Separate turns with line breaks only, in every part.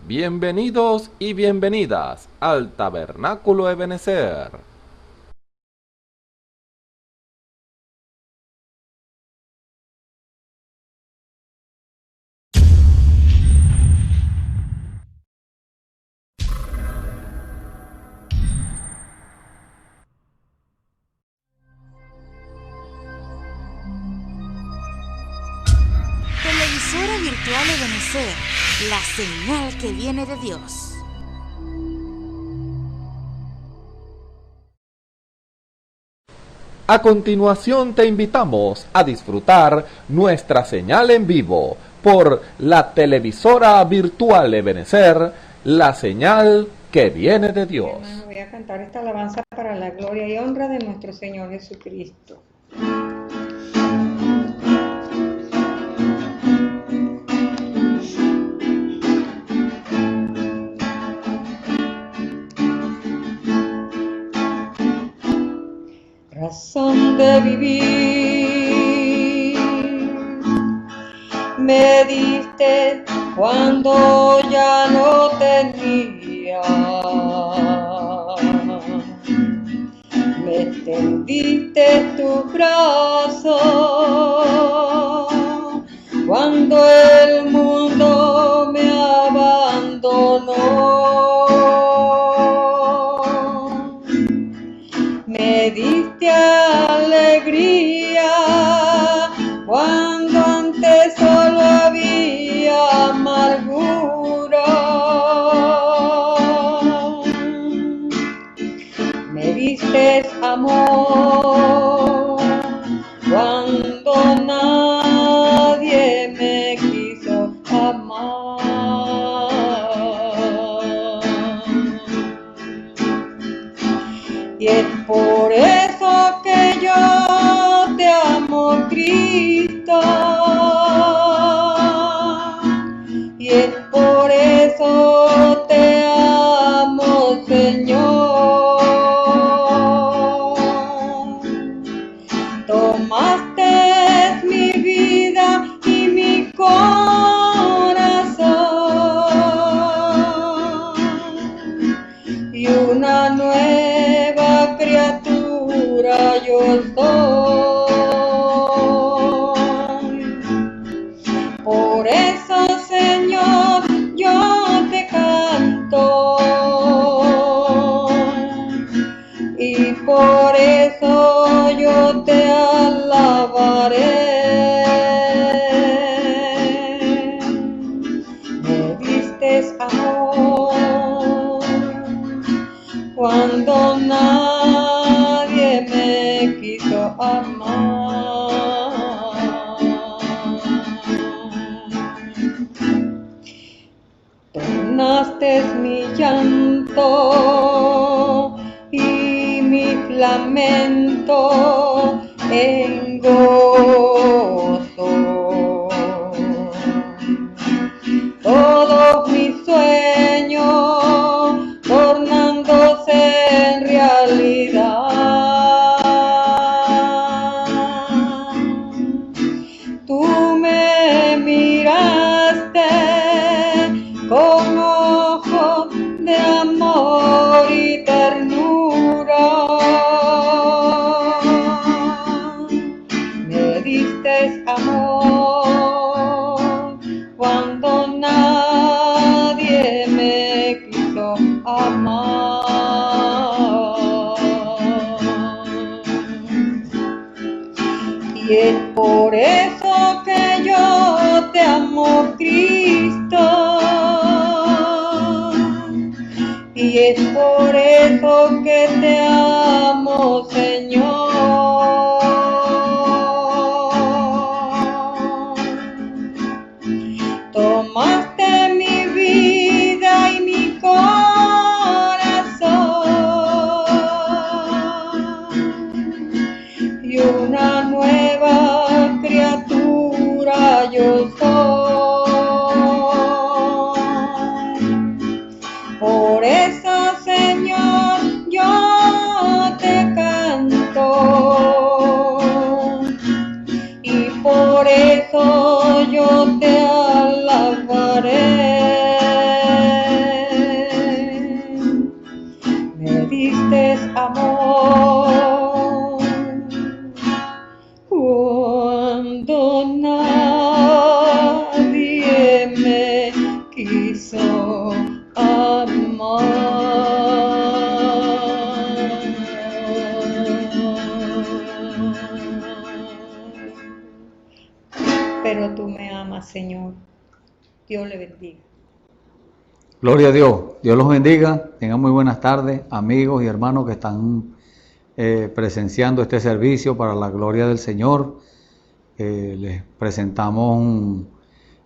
Bienvenidos y bienvenidas al Tabernáculo Ebenezer.
Televisora virtual Ebenezer, la señal que viene de Dios.
A continuación te invitamos a disfrutar nuestra señal en vivo por la televisora virtual Ebenezer, la señal que viene de Dios.
Hermano, voy a cantar esta alabanza para la gloria y honra de nuestro Señor Jesucristo. Razón de vivir me diste cuando ya no tenía, me extendiste tu brazo cuando el mundo me abandonó. Me diste alegría cuando antes solo había amargura. Me diste amor cuando nadie me quiso amar. Y es por eso que yo te amo, Cristo. Y es por eso te amo, Señor. Tomaste mi vida y mi corazón y una nueva criatura yo soy. Por eso, Señor, yo te canto y por eso yo te alabaré. Me diste amor cuando nadie me quiso amar. Tornaste mi llanto y mi lamento en gozo. Todos mis sueños tornándose en realidad. Tú me miraste con ojos de amor y ternura. Me diste amor cuando nadie me quiso amar. Y es por eso que yo te amo, Cristo. Y es por eso que te amo, Señor. Tomaste mi vida y mi corazón y una nueva criatura yo soy. Por eso, Señor, yo quiso amar. Pero tú me amas, Señor. Dios le bendiga.
Gloria a Dios. Dios los bendiga. Tengan muy buenas tardes, amigos y hermanos que están presenciando este servicio para la gloria del Señor. Les presentamos,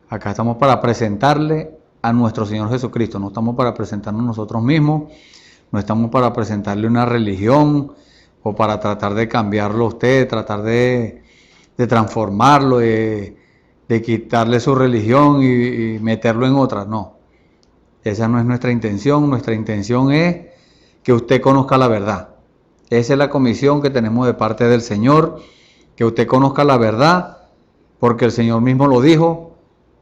acá estamos para presentarle a nuestro Señor Jesucristo. No estamos para presentarnos nosotros mismos, no estamos para presentarle una religión o para tratar de cambiarlo a usted, tratar de transformarlo, de quitarle su religión y meterlo en otra. No, esa no es nuestra intención. Nuestra intención es que usted conozca la verdad. Esa es la comisión que tenemos de parte del Señor, que usted conozca la verdad, porque el Señor mismo lo dijo: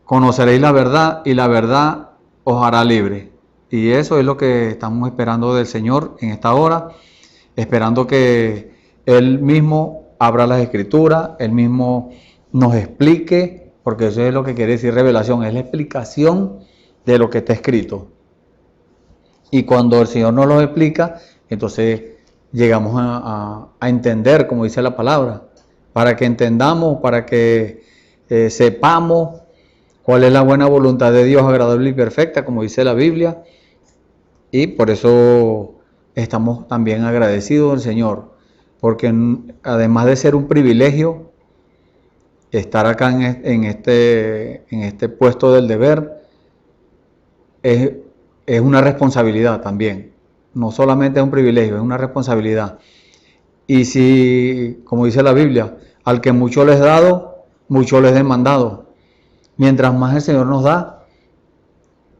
conoceréis la verdad y la verdad os hará libre. Y eso es lo que estamos esperando del Señor en esta hora, esperando que Él mismo abra las Escrituras, Él mismo nos explique, porque eso es lo que quiere decir revelación, es la explicación de lo que está escrito. Y cuando el Señor nos lo explica, entonces llegamos a entender, como dice la palabra, para que entendamos, para que sepamos cuál es la buena voluntad de Dios, agradable y perfecta, como dice la Biblia. Y por eso estamos también agradecidos al Señor, porque además de ser un privilegio estar acá en este puesto del deber, es una responsabilidad también. No solamente es un privilegio, es una responsabilidad. Y si, como dice la Biblia, al que mucho les dado, mucho les demandado. Mientras más el Señor nos da,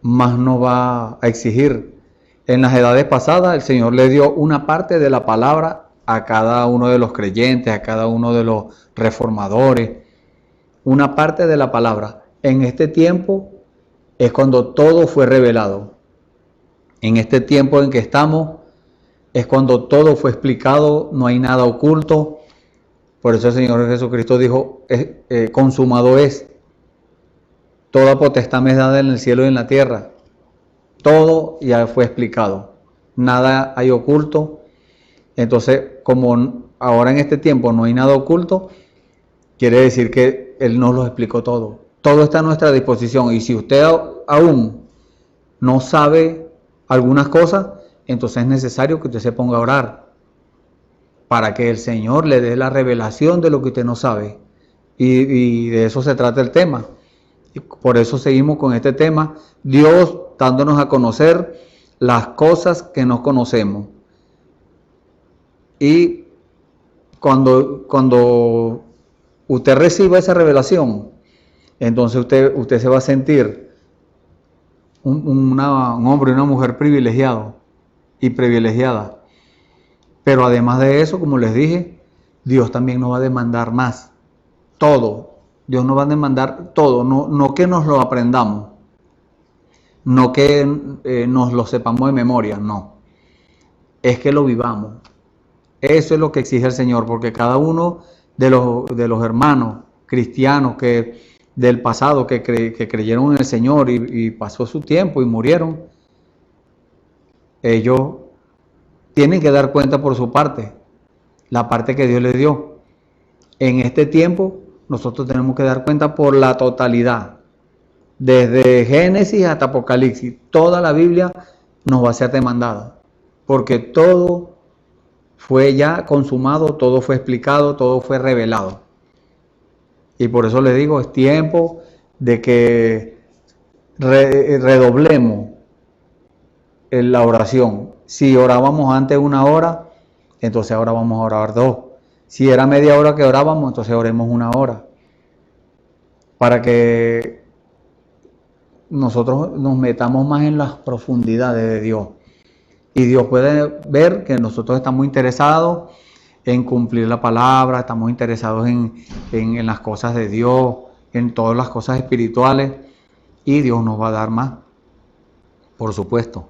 más nos va a exigir. En las edades pasadas, el Señor le dio una parte de la palabra a cada uno de los creyentes, a cada uno de los reformadores. Una parte de la palabra. En este tiempo es cuando todo fue revelado. En este tiempo en que estamos es cuando todo fue explicado, no hay nada oculto. Por eso el Señor Jesucristo dijo: consumado es. Toda potestad me es dada en el cielo y en la tierra. Todo ya fue explicado. Nada hay oculto. Entonces, como ahora en este tiempo no hay nada oculto, quiere decir que Él nos lo explicó todo. Todo está a nuestra disposición. Y si usted aún no sabe algunas cosas, entonces es necesario que usted se ponga a orar para que el Señor le dé la revelación de lo que usted no sabe. Y de eso se trata el tema. Y por eso seguimos con este tema, Dios dándonos a conocer las cosas que no conocemos. Y cuando usted reciba esa revelación, entonces usted se va a sentir un hombre y una mujer privilegiado y privilegiada. Pero además de eso, como les dije, Dios también nos va a demandar más. Todo. Dios nos va a demandar todo. No que nos lo aprendamos. No que nos lo sepamos de memoria. No. Es que lo vivamos. Eso es lo que exige el Señor. Porque cada uno de los hermanos cristianos del pasado que creyeron en el Señor y pasó su tiempo y murieron, ellos tienen que dar cuenta por su parte, la parte que Dios les dio. En este tiempo nosotros tenemos que dar cuenta por la totalidad, desde Génesis hasta Apocalipsis. Toda la Biblia nos va a ser demandada, porque todo fue ya consumado, todo fue explicado, todo fue revelado. Y por eso les digo, es tiempo de que redoblemos en la oración. Si orábamos antes 1 hora, entonces ahora vamos a orar 2. Si era media hora que orábamos, entonces oremos 1 hora. Para que nosotros nos metamos más en las profundidades de Dios. Y Dios puede ver que nosotros estamos interesados en cumplir la palabra, estamos interesados en las cosas de Dios, en todas las cosas espirituales. Y Dios nos va a dar más, por supuesto.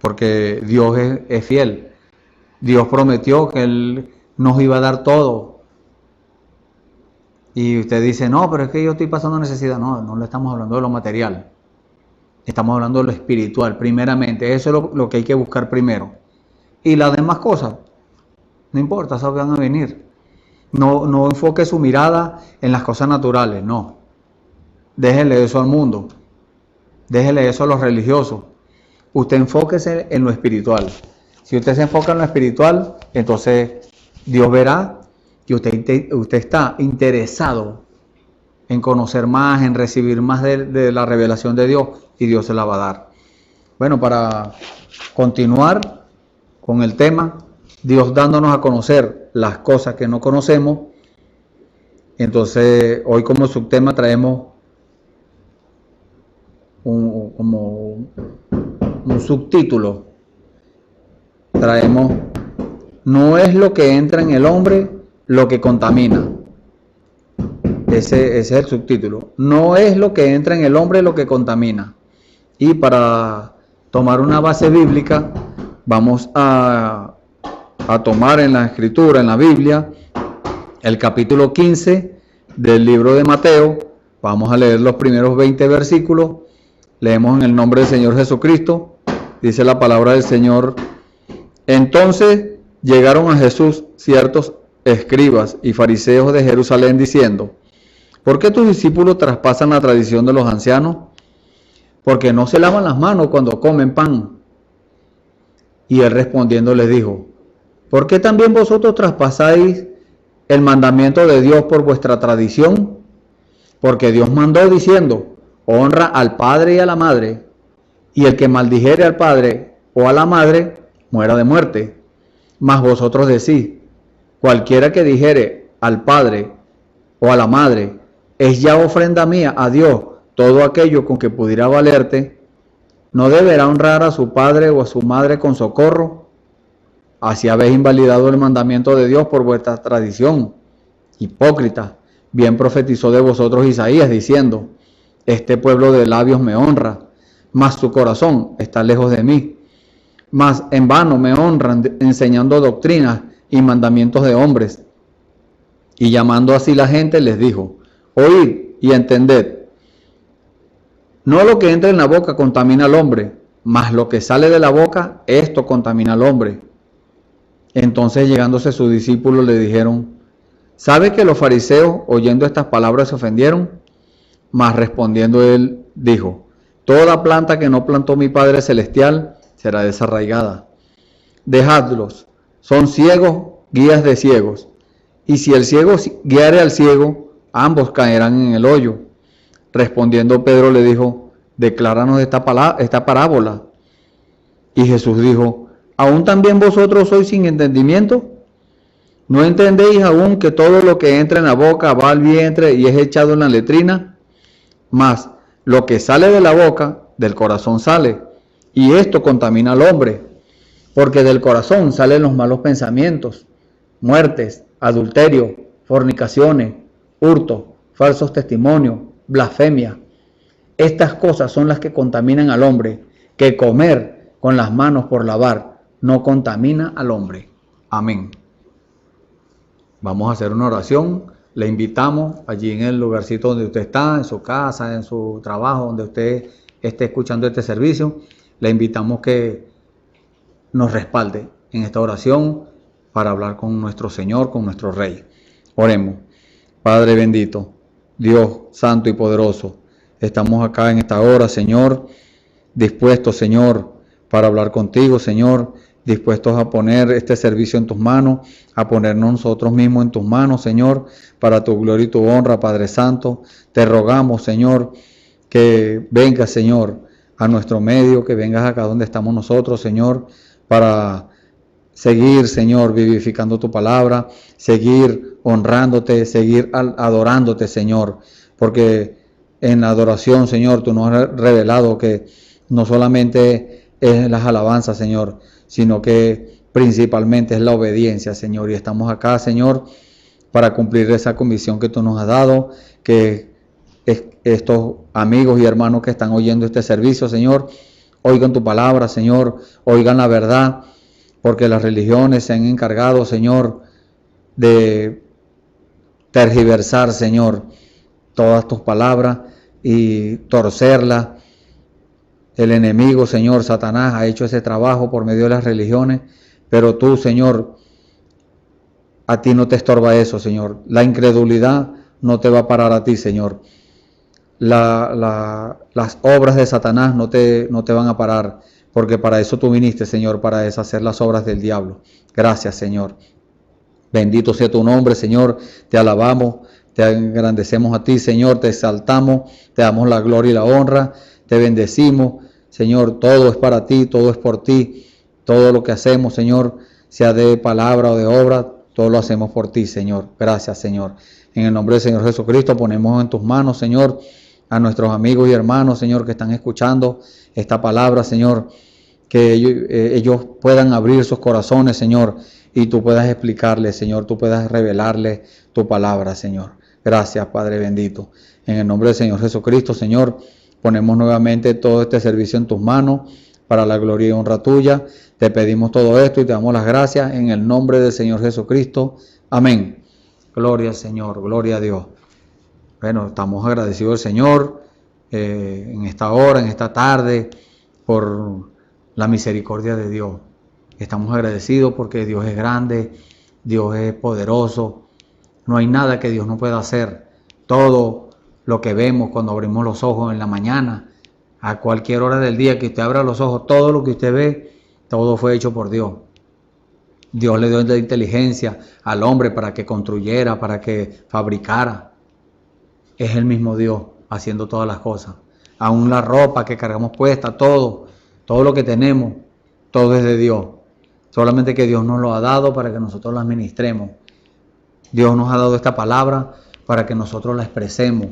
Porque Dios es fiel. Dios prometió que Él nos iba a dar todo. Y usted dice, no, pero es que yo estoy pasando necesidad. No le estamos hablando de lo material. Estamos hablando de lo espiritual, primeramente. Eso es lo que hay que buscar primero. Y las demás cosas, no importa, esas van a venir. No enfoque su mirada en las cosas naturales, no. Déjele eso al mundo. Déjele eso a los religiosos. Usted enfóquese en lo espiritual. Si usted se enfoca en lo espiritual, entonces Dios verá que usted está interesado en conocer más, en recibir más de la revelación de Dios, y Dios se la va a dar. Bueno, para continuar con el tema, Dios dándonos a conocer las cosas que no conocemos, entonces hoy como subtema traemos como un subtítulo. Traemos: no es lo que entra en el hombre lo que contamina. Ese es el subtítulo. No es lo que entra en el hombre lo que contamina. Y para tomar una base bíblica, vamos a tomar en la escritura, en la Biblia, el capítulo 15 del libro de Mateo. Vamos a leer los primeros 20 versículos. Leemos en el nombre del Señor Jesucristo. Dice la palabra del Señor: entonces llegaron a Jesús ciertos escribas y fariseos de Jerusalén diciendo: ¿por qué tus discípulos traspasan la tradición de los ancianos? Porque no se lavan las manos cuando comen pan. Y él respondiendo les dijo: ¿por qué también vosotros traspasáis el mandamiento de Dios por vuestra tradición? Porque Dios mandó diciendo: honra al padre y a la madre, y el que maldijere al padre o a la madre muera de muerte. Mas vosotros decís: cualquiera que dijere al padre o a la madre, es ya ofrenda mía a Dios todo aquello con que pudiera valerte, ¿no deberá honrar a su padre o a su madre con socorro? Así habéis invalidado el mandamiento de Dios por vuestra tradición. Hipócritas, bien profetizó de vosotros Isaías diciendo: este pueblo de labios me honra, mas su corazón está lejos de mí. Mas en vano me honran enseñando doctrinas y mandamientos de hombres. Y llamando así la gente les dijo: oíd y entended. No lo que entra en la boca contamina al hombre, mas lo que sale de la boca, esto contamina al hombre. Entonces llegándose sus discípulos le dijeron: ¿sabe que los fariseos oyendo estas palabras se ofendieron? Mas respondiendo él dijo: toda planta que no plantó mi Padre Celestial será desarraigada. Dejadlos, son ciegos, guías de ciegos. Y si el ciego guiare al ciego, ambos caerán en el hoyo. Respondiendo Pedro le dijo: decláranos esta parábola. Y Jesús dijo: ¿aún también vosotros sois sin entendimiento? ¿No entendéis aún que todo lo que entra en la boca va al vientre y es echado en la letrina? Mas lo que sale de la boca, del corazón sale, y esto contamina al hombre, porque del corazón salen los malos pensamientos, muertes, adulterio, fornicaciones, hurto, falsos testimonios, blasfemia. Estas cosas son las que contaminan al hombre, que comer con las manos por lavar no contamina al hombre. Amén. Vamos a hacer una oración. Le invitamos allí en el lugarcito donde usted está, en su casa, en su trabajo, donde usted esté escuchando este servicio. Le invitamos que nos respalde en esta oración para hablar con nuestro Señor, con nuestro Rey. Oremos. Padre bendito, Dios santo y poderoso, estamos acá en esta hora, Señor, dispuestos, Señor, para hablar contigo, Señor, dispuestos a poner este servicio en tus manos, a ponernos nosotros mismos en tus manos, Señor, para tu gloria y tu honra, Padre Santo. Te rogamos, Señor, que vengas, Señor, a nuestro medio, que vengas acá donde estamos nosotros, Señor, para seguir, Señor, vivificando tu palabra, seguir honrándote, seguir adorándote, Señor, porque en la adoración, Señor, tú nos has revelado que no solamente es las alabanzas, Señor, sino que principalmente es la obediencia, Señor. Y estamos acá, Señor, para cumplir esa comisión que tú nos has dado, que estos amigos y hermanos que están oyendo este servicio, Señor, oigan tu palabra, Señor, oigan la verdad, porque las religiones se han encargado, Señor, de tergiversar, Señor, todas tus palabras y torcerlas El enemigo, Señor, Satanás, ha hecho ese trabajo por medio de las religiones, pero tú, Señor, a ti no te estorba eso, Señor. La incredulidad no te va a parar a ti, Señor. Las obras de Satanás no te van a parar, porque para eso tú viniste, Señor, para deshacer las obras del diablo. Gracias, Señor. Bendito sea tu nombre, Señor. Te alabamos, te engrandecemos a ti, Señor. Te exaltamos, te damos la gloria y la honra. Te bendecimos, Señor. Todo es para ti, todo es por ti. Todo lo que hacemos, Señor, sea de palabra o de obra, todo lo hacemos por ti, Señor. Gracias, Señor. En el nombre del Señor Jesucristo ponemos en tus manos, Señor, a nuestros amigos y hermanos, Señor, que están escuchando esta palabra, Señor, que ellos puedan abrir sus corazones, Señor, y tú puedas explicarles, Señor, tú puedas revelarles tu palabra, Señor. Gracias, Padre bendito. En el nombre del Señor Jesucristo, Señor, ponemos nuevamente todo este servicio en tus manos para la gloria y honra tuya. Te pedimos todo esto y te damos las gracias en el nombre del Señor Jesucristo. Amén. Gloria al Señor, gloria a Dios. Bueno, estamos agradecidos al Señor en esta hora, en esta tarde, por la misericordia de Dios. Estamos agradecidos porque Dios es grande, Dios es poderoso. No hay nada que Dios no pueda hacer. Todo lo que vemos cuando abrimos los ojos en la mañana, a cualquier hora del día que usted abra los ojos, todo lo que usted ve, todo fue hecho por Dios. Dios le dio la inteligencia al hombre para que construyera, para que fabricara. Es el mismo Dios haciendo todas las cosas. Aún la ropa que cargamos puesta, todo lo que tenemos, todo es de Dios. Solamente que Dios nos lo ha dado para que nosotros la administremos. Dios nos ha dado esta palabra para que nosotros la expresemos,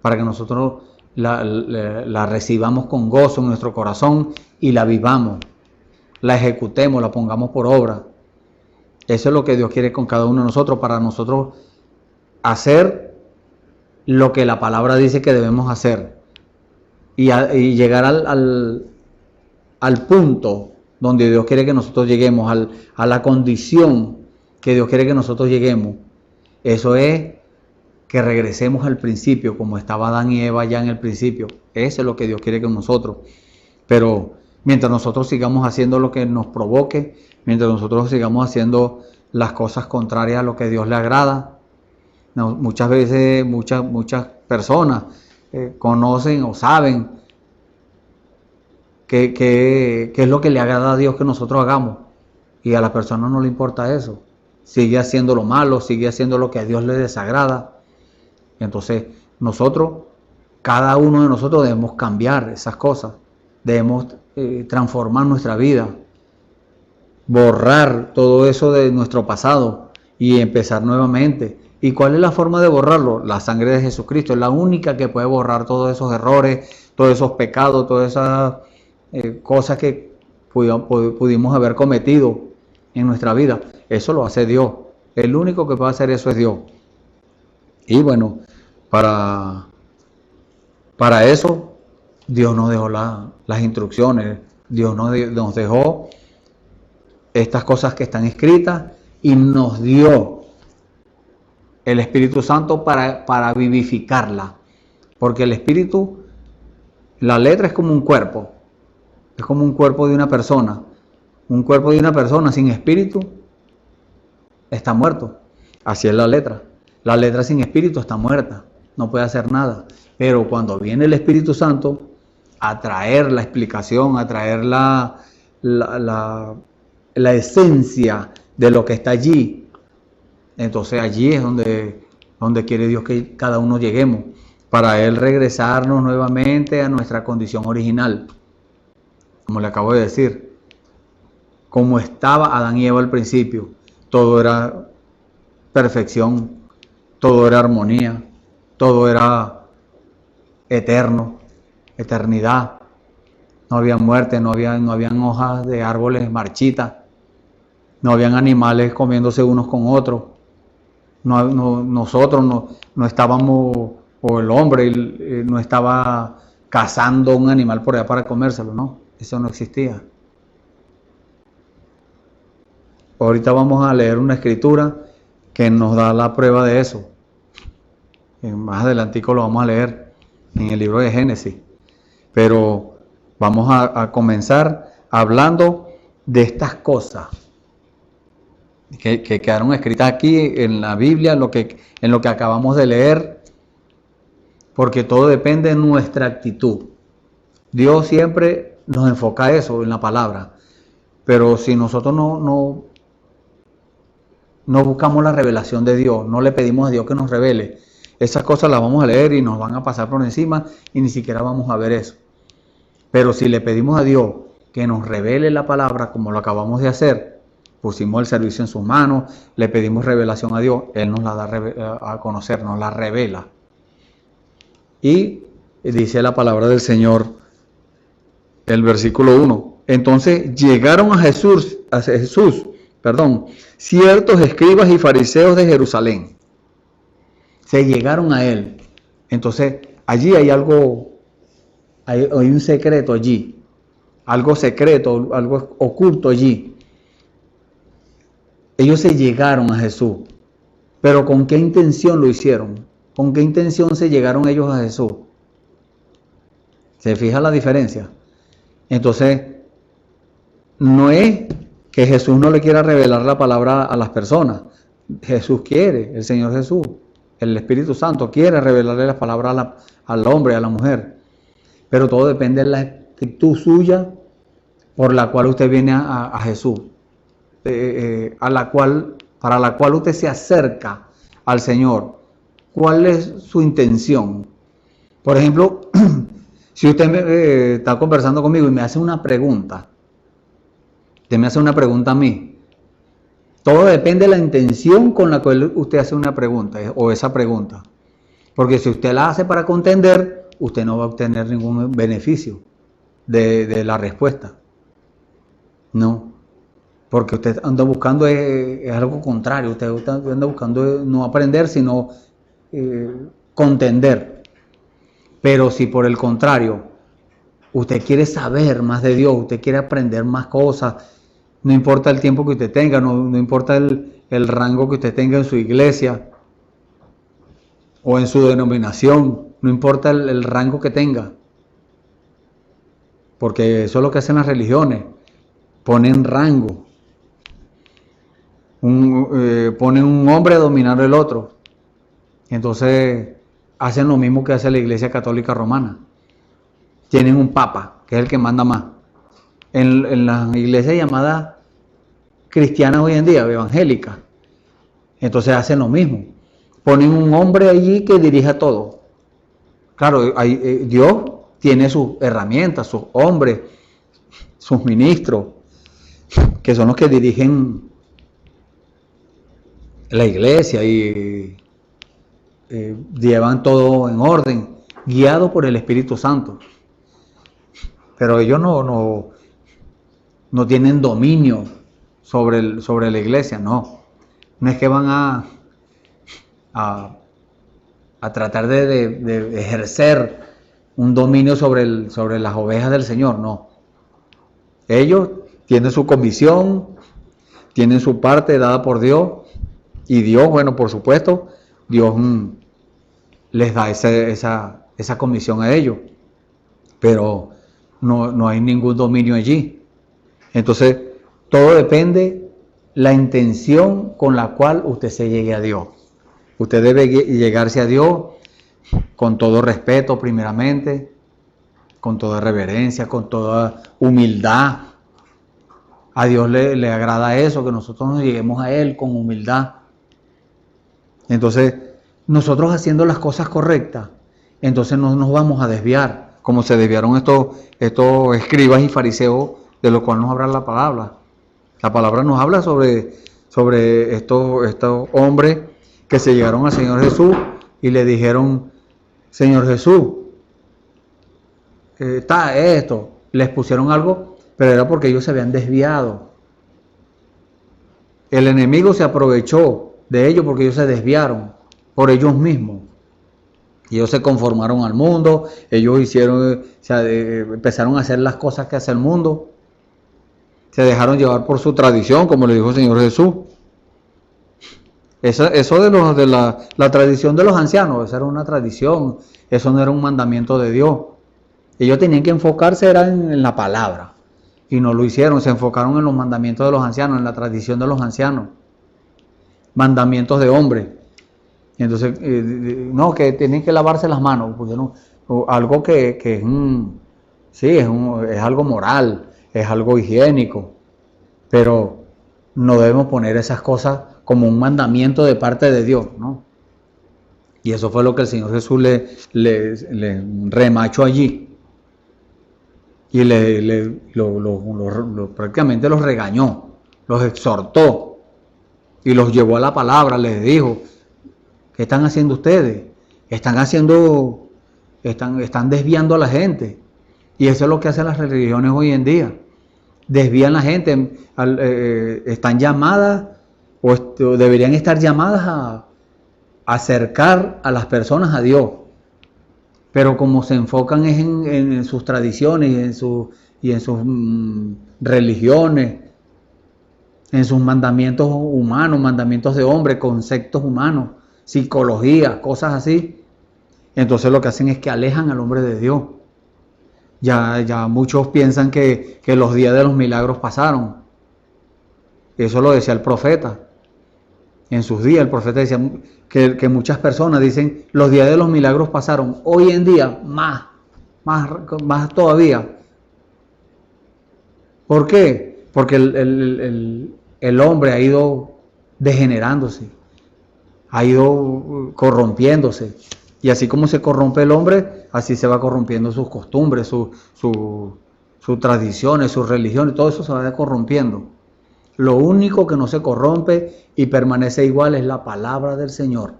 para que nosotros la recibamos con gozo en nuestro corazón y la vivamos, la ejecutemos, la pongamos por obra. Eso es lo que Dios quiere con cada uno de nosotros, para nosotros hacer lo que la palabra dice que debemos hacer y llegar al punto donde Dios quiere que nosotros lleguemos, a la condición que Dios quiere que nosotros lleguemos. Eso es que regresemos al principio, como estaba Adán y Eva ya en el principio. Eso es lo que Dios quiere con nosotros. Pero mientras nosotros sigamos haciendo lo que nos provoque, mientras nosotros sigamos haciendo las cosas contrarias a lo que a Dios le agrada, muchas veces muchas personas conocen o saben qué es lo que le agrada a Dios que nosotros hagamos, y a la persona no le importa eso. Sigue haciendo lo malo, sigue haciendo lo que a Dios le desagrada. Entonces nosotros, cada uno de nosotros debemos cambiar esas cosas, debemos transformar nuestra vida, borrar todo eso de nuestro pasado y empezar nuevamente. ¿Y cuál es la forma de borrarlo? La sangre de Jesucristo es la única que puede borrar todos esos errores, todos esos pecados, todas esas cosas que pudimos haber cometido en nuestra vida. Eso lo hace Dios. El único que puede hacer eso es Dios. Y bueno, para eso Dios nos dejó las instrucciones. Dios nos dejó estas cosas que están escritas y nos dio el Espíritu Santo para vivificarla. Porque el Espíritu, la letra es como un cuerpo. Es como un cuerpo de una persona. Un cuerpo de una persona sin espíritu está muerto. Así es la letra. La letra sin espíritu está muerta. No puede hacer nada. Pero cuando viene el Espíritu Santo a traer la explicación, a traer la esencia de lo que está allí, entonces allí es donde quiere Dios que cada uno lleguemos, para Él regresarnos nuevamente a nuestra condición original. Como le acabo de decir, como estaba Adán y Eva al principio, todo era perfección, todo era armonía, todo era eterno, eternidad. No había muerte, no habían hojas de árboles marchitas, no habían animales comiéndose unos con otros. Nosotros no estábamos, o el hombre no estaba cazando un animal por allá para comérselo, no, eso no existía. Ahorita vamos a leer una escritura que nos da la prueba de eso. Más adelantico lo vamos a leer en el libro de Génesis. Pero Vamos a comenzar hablando de estas cosas que quedaron escritas aquí en la Biblia, en lo que acabamos de leer, porque todo depende de nuestra actitud. Dios siempre nos enfoca eso en la palabra, pero si nosotros no buscamos la revelación de Dios, no le pedimos a Dios que nos revele, esas cosas las vamos a leer y nos van a pasar por encima y ni siquiera vamos a ver eso. Pero si le pedimos a Dios que nos revele la palabra, como lo acabamos de hacer, pusimos el servicio en sus manos, le pedimos revelación a Dios, Él nos la da a conocer, nos la revela. Y dice la palabra del Señor, el versículo 1. Entonces llegaron a Jesús, ciertos escribas y fariseos de Jerusalén. Se llegaron a Él. Entonces allí hay algo, hay un secreto allí. Algo secreto, algo oculto allí. Ellos se llegaron a Jesús. Pero ¿con qué intención lo hicieron? ¿Con qué intención se llegaron ellos a Jesús? ¿Se fija la diferencia? Entonces, no es que Jesús no le quiera revelar la palabra a las personas. Jesús quiere, el Señor Jesús, el Espíritu Santo quiere revelarle las palabras al hombre, a la mujer. Pero todo depende de la actitud suya por la cual usted viene a Jesús. Para la cual usted se acerca al Señor. ¿Cuál es su intención? Por ejemplo, si usted está conversando conmigo y me hace una pregunta, usted me hace una pregunta a mí, todo depende de la intención con la cual usted hace una pregunta o esa pregunta. Porque si usted la hace para contender, usted no va a obtener ningún beneficio de la respuesta. No. Porque usted anda buscando es algo contrario. Usted anda buscando no aprender, sino contender. Pero si por el contrario usted quiere saber más de Dios, usted quiere aprender más cosas, no importa el tiempo que usted tenga, no importa el rango que usted tenga en su iglesia o en su denominación, no importa el rango que tenga, porque eso es lo que hacen las religiones, ponen rango. Ponen un hombre a dominar el otro. Entonces hacen lo mismo que hace la Iglesia Católica Romana. Tienen un papa, que es el que manda más. En las iglesias llamadas cristianas hoy en día, evangélicas, entonces hacen lo mismo. Ponen un hombre allí que dirija todo. Claro, Dios tiene sus herramientas, sus hombres, sus ministros, que son los que dirigen la iglesia y llevan todo en orden, guiados por el Espíritu Santo. Pero ellos no tienen dominio sobre la iglesia, no. No es que van a tratar de ejercer un dominio sobre las ovejas del Señor, no. Ellos tienen su comisión, tienen su parte dada por Dios. Y Dios, bueno, por supuesto, Dios les da esa comisión a ellos. Pero no hay ningún dominio allí. Entonces, todo depende la intención con la cual usted se llegue a Dios. Usted debe llegarse a Dios con todo respeto, primeramente, con toda reverencia, con toda humildad. A Dios le agrada eso, que nosotros nos lleguemos a Él con humildad. Entonces, nosotros haciendo las cosas correctas, entonces no nos vamos a desviar, como se desviaron estos escribas y fariseos, de los cuales nos habla la palabra. La palabra nos habla sobre estos hombres que se llegaron al Señor Jesús y le dijeron: Señor Jesús, está esto. Les pusieron algo, pero era porque ellos se habían desviado. El enemigo se aprovechó de ellos porque ellos se desviaron por ellos mismos. Y ellos se conformaron al mundo, ellos empezaron a hacer las cosas que hace el mundo. Se dejaron llevar por su tradición, como le dijo el Señor Jesús. Eso de la tradición de los ancianos, esa era una tradición, eso no era un mandamiento de Dios. Ellos tenían que enfocarse era en la palabra. Y no lo hicieron, se enfocaron en los mandamientos de los ancianos, en la tradición de los ancianos. Mandamientos de hombres. Entonces, no, que tienen que lavarse las manos. Porque no, algo que es, sí, es algo moral, es algo higiénico. Pero no debemos poner esas cosas como un mandamiento de parte de Dios, ¿no? Y eso fue lo que el Señor Jesús le remachó allí. Y prácticamente los regañó, los exhortó y los llevó a la palabra, les dijo, ¿qué están haciendo ustedes? Están desviando a la gente. Y eso es lo que hacen las religiones hoy en día. Desvían a la gente, están llamadas o deberían estar llamadas a acercar a las personas a Dios. Pero como se enfocan en sus tradiciones y en sus religiones, en sus mandamientos humanos, mandamientos de hombre, conceptos humanos, psicología, cosas así, entonces lo que hacen es que alejan al hombre de Dios. Ya muchos piensan que los días de los milagros pasaron. Eso lo decía el profeta. En sus días el profeta decía que muchas personas dicen los días de los milagros pasaron. Hoy en día más todavía. ¿Por qué? Porque el hombre ha ido degenerándose, ha ido corrompiéndose. Y así como se corrompe el hombre, así se va corrompiendo sus costumbres, sus tradiciones, sus religiones, todo eso se va corrompiendo. Lo único que no se corrompe y permanece igual es la palabra del Señor.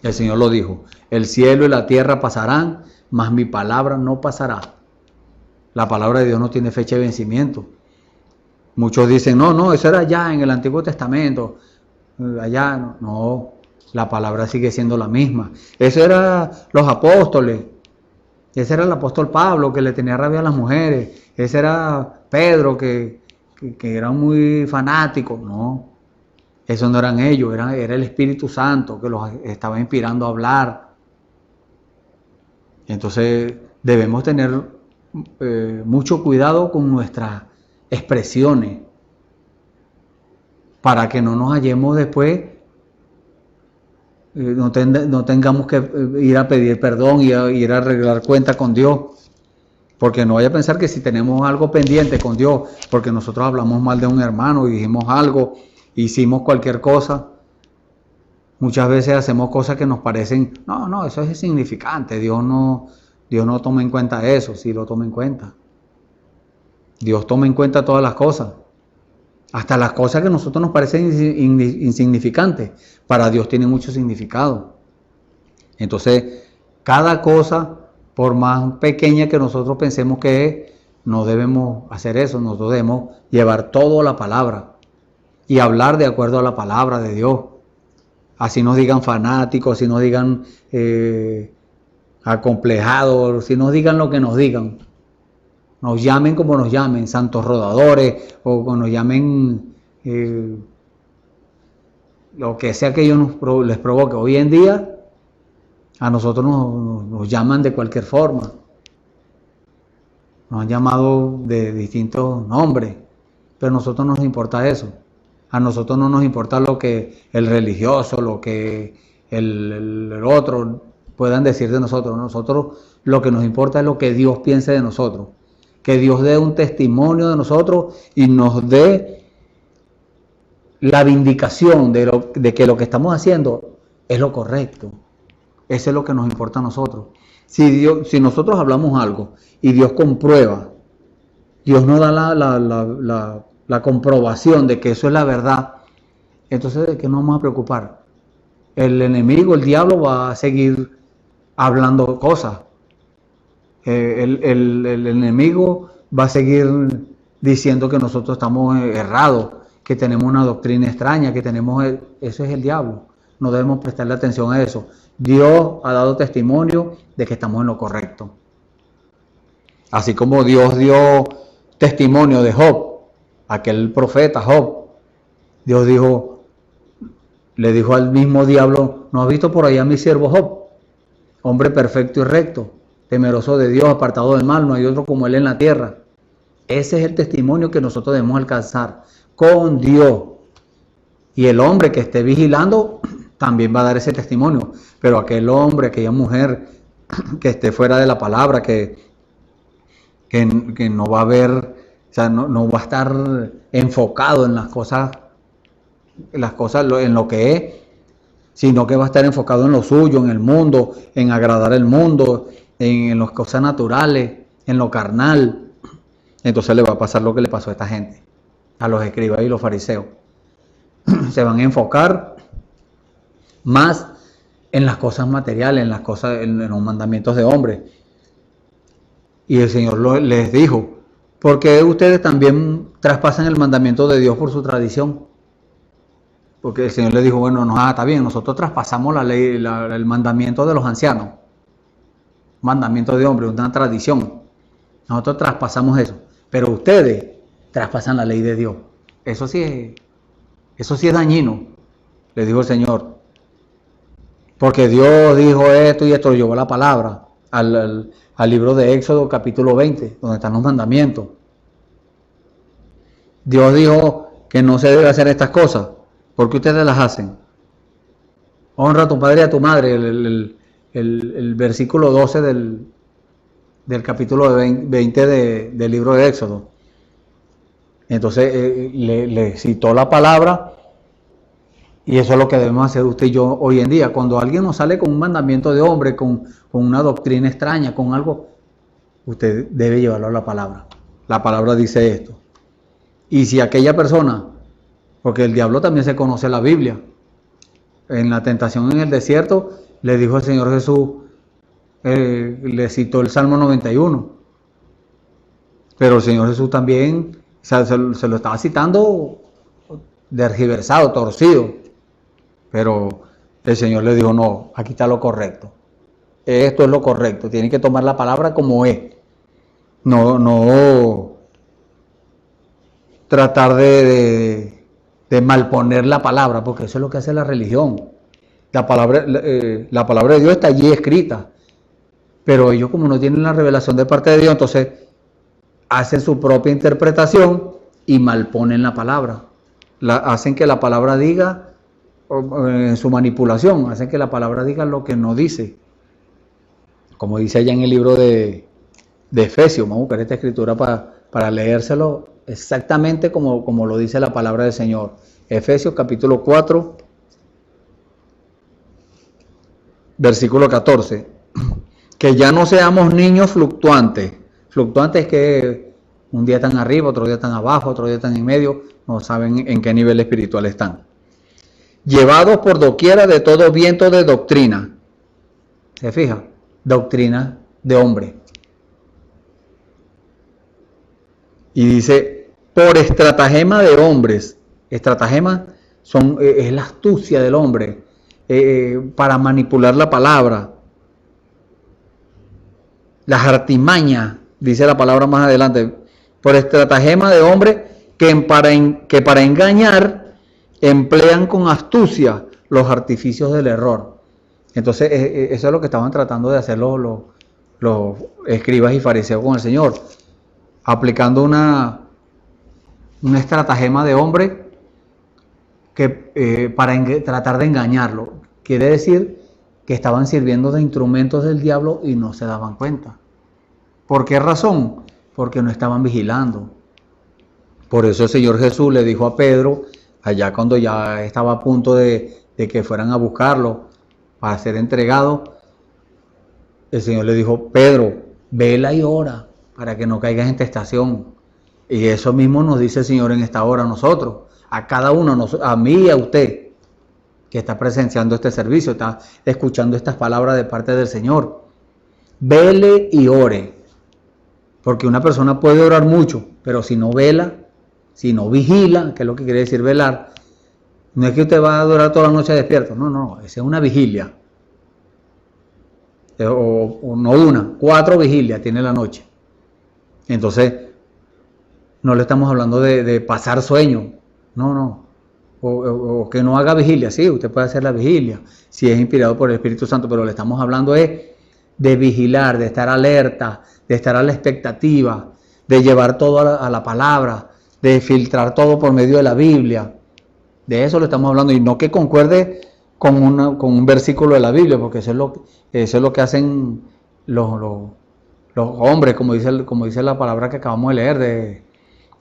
El Señor lo dijo, el cielo y la tierra pasarán, mas mi palabra no pasará. La palabra de Dios no tiene fecha de vencimiento. Muchos dicen, no, eso era allá en el Antiguo Testamento. Allá, no, la palabra sigue siendo la misma. Eso eran los apóstoles. Ese era el apóstol Pablo que le tenía rabia a las mujeres. Ese era Pedro que era muy fanático. No, eso no eran ellos, era el Espíritu Santo que los estaba inspirando a hablar. Entonces debemos tener mucho cuidado con nuestras expresiones para que no nos hallemos después, no tengamos que ir a pedir perdón y ir a arreglar cuenta con Dios. Porque no vaya a pensar que si tenemos algo pendiente con Dios, porque nosotros hablamos mal de un hermano y dijimos algo, hicimos cualquier cosa, muchas veces hacemos cosas que nos parecen, no, eso es insignificante, Dios no toma en cuenta eso. Sí lo toma en cuenta. Dios toma en cuenta todas las cosas, hasta las cosas que a nosotros nos parecen insignificantes, para Dios tiene mucho significado. Entonces, cada cosa, por más pequeña que nosotros pensemos que es, no debemos hacer eso. Nosotros debemos llevar todo a la palabra y hablar de acuerdo a la palabra de Dios. Así nos digan fanáticos, así nos digan acomplejados, si nos digan lo que nos digan. Nos llamen como nos llamen, santos rodadores, o nos llamen lo que sea que ellos les provoque. Hoy en día a nosotros nos llaman de cualquier forma. Nos han llamado de distintos nombres, pero a nosotros no nos importa eso. A nosotros no nos importa lo que el religioso, lo que el otro puedan decir de nosotros. Nosotros lo que nos importa es lo que Dios piense de nosotros. Que Dios dé un testimonio de nosotros y nos dé la vindicación de que lo que estamos haciendo es lo correcto. Eso es lo que nos importa a nosotros. Si nosotros hablamos algo y Dios comprueba, Dios nos da la comprobación de que eso es la verdad, entonces ¿de qué nos vamos a preocupar? El enemigo, el diablo va a seguir hablando cosas. El enemigo va a seguir diciendo que nosotros estamos errados, que tenemos una doctrina extraña, eso es el diablo. No debemos prestarle atención a eso. Dios ha dado testimonio de que estamos en lo correcto. Así como Dios dio testimonio de Job, aquel profeta Job. Dios le dijo al mismo diablo, ¿no has visto por allá a mi siervo Job? Hombre perfecto y recto, temeroso de Dios, apartado del mal, no hay otro como Él en la tierra. Ese es el testimonio que nosotros debemos alcanzar con Dios. Y el hombre que esté vigilando también va a dar ese testimonio. Pero aquel hombre, aquella mujer que esté fuera de la palabra, que no va a ver, o sea, no va a estar enfocado en las cosas, en lo que es, sino que va a estar enfocado en lo suyo, en el mundo, en agradar el mundo, en las cosas naturales, en lo carnal. Entonces le va a pasar lo que le pasó a esta gente, a los escribas y los fariseos. Se van a enfocar más en las cosas materiales, en los mandamientos de hombres. Y el Señor les dijo, ¿por qué ustedes también traspasan el mandamiento de Dios por su tradición? Porque el Señor les dijo, bueno, no, está bien, nosotros traspasamos la ley, el mandamiento de los ancianos, mandamiento de hombres, una tradición. Nosotros traspasamos eso, pero ustedes traspasan la ley de Dios. Eso sí es dañino, le dijo el Señor. Porque Dios dijo esto y esto, llevó la palabra al libro de Éxodo capítulo 20, donde están los mandamientos. Dios dijo que no se debe hacer estas cosas. ¿Por qué ustedes las hacen? Honra a tu padre y a tu madre, el versículo 12 del capítulo 20 del libro de Éxodo. Entonces le citó la palabra, y eso es lo que debemos hacer usted y yo hoy en día. Cuando alguien nos sale con un mandamiento de hombre, con una doctrina extraña, con algo, usted debe llevarlo a la palabra. La palabra dice esto. Y si aquella persona, porque el diablo también se conoce la Biblia, en la tentación en el desierto, le dijo el Señor Jesús, le citó el Salmo 91. Pero el Señor Jesús también se lo estaba citando tergiversado, torcido. Pero el Señor le dijo, no, aquí está lo correcto. Esto es lo correcto. Tienen que tomar la palabra como es. No tratar de malponer la palabra, porque eso es lo que hace la religión. La palabra de Dios está allí escrita. Pero ellos, como no tienen la revelación de parte de Dios, entonces hacen su propia interpretación y malponen la palabra. Hacen que la palabra diga, en su manipulación, hacen que la palabra diga lo que no dice. Como dice allá en el libro de Efesios, vamos a buscar esta escritura para leérselo exactamente como lo dice la palabra del Señor. Efesios capítulo 4, versículo 14. Que ya no seamos niños fluctuantes. Fluctuantes que un día están arriba, otro día están abajo, otro día están en medio, no saben en qué nivel espiritual están. Llevados por doquiera de todo viento de doctrina. ¿Se fija? Doctrina de hombre. Y dice, por estratagema de hombres. Estratagema es la astucia del hombre para manipular la palabra. Las artimañas, dice la palabra más adelante, por estratagema de hombre que para engañar emplean con astucia los artificios del error. Entonces eso es lo que estaban tratando de hacer los escribas y fariseos con el Señor, aplicando una estratagema de hombre que para tratar de engañarlo. Quiere decir que estaban sirviendo de instrumentos del diablo y no se daban cuenta. ¿Por qué razón? Porque no estaban vigilando. Por eso el Señor Jesús le dijo a Pedro, allá cuando ya estaba a punto de que fueran a buscarlo para ser entregado, el Señor le dijo, Pedro, vela y ora para que no caigas en tentación. Y eso mismo nos dice el Señor en esta hora a nosotros, a cada uno, a mí y a usted, que está presenciando este servicio, está escuchando estas palabras de parte del Señor. Vele y ore. Porque una persona puede orar mucho, pero si no vela, si no vigila, que es lo que quiere decir velar, no es que usted va a adorar toda la noche despierto, no, esa es una vigilia. O no 4 vigilias tiene la noche. Entonces, no le estamos hablando de pasar sueño, no. O que no haga vigilia, sí, usted puede hacer la vigilia, si es inspirado por el Espíritu Santo, pero le estamos hablando de de vigilar, de estar alerta, de estar a la expectativa, de llevar todo a la palabra, de filtrar todo por medio de la Biblia. De eso le estamos hablando, y no que concuerde con un versículo de la Biblia, porque eso es lo que hacen los hombres, como dice la palabra que acabamos de leer de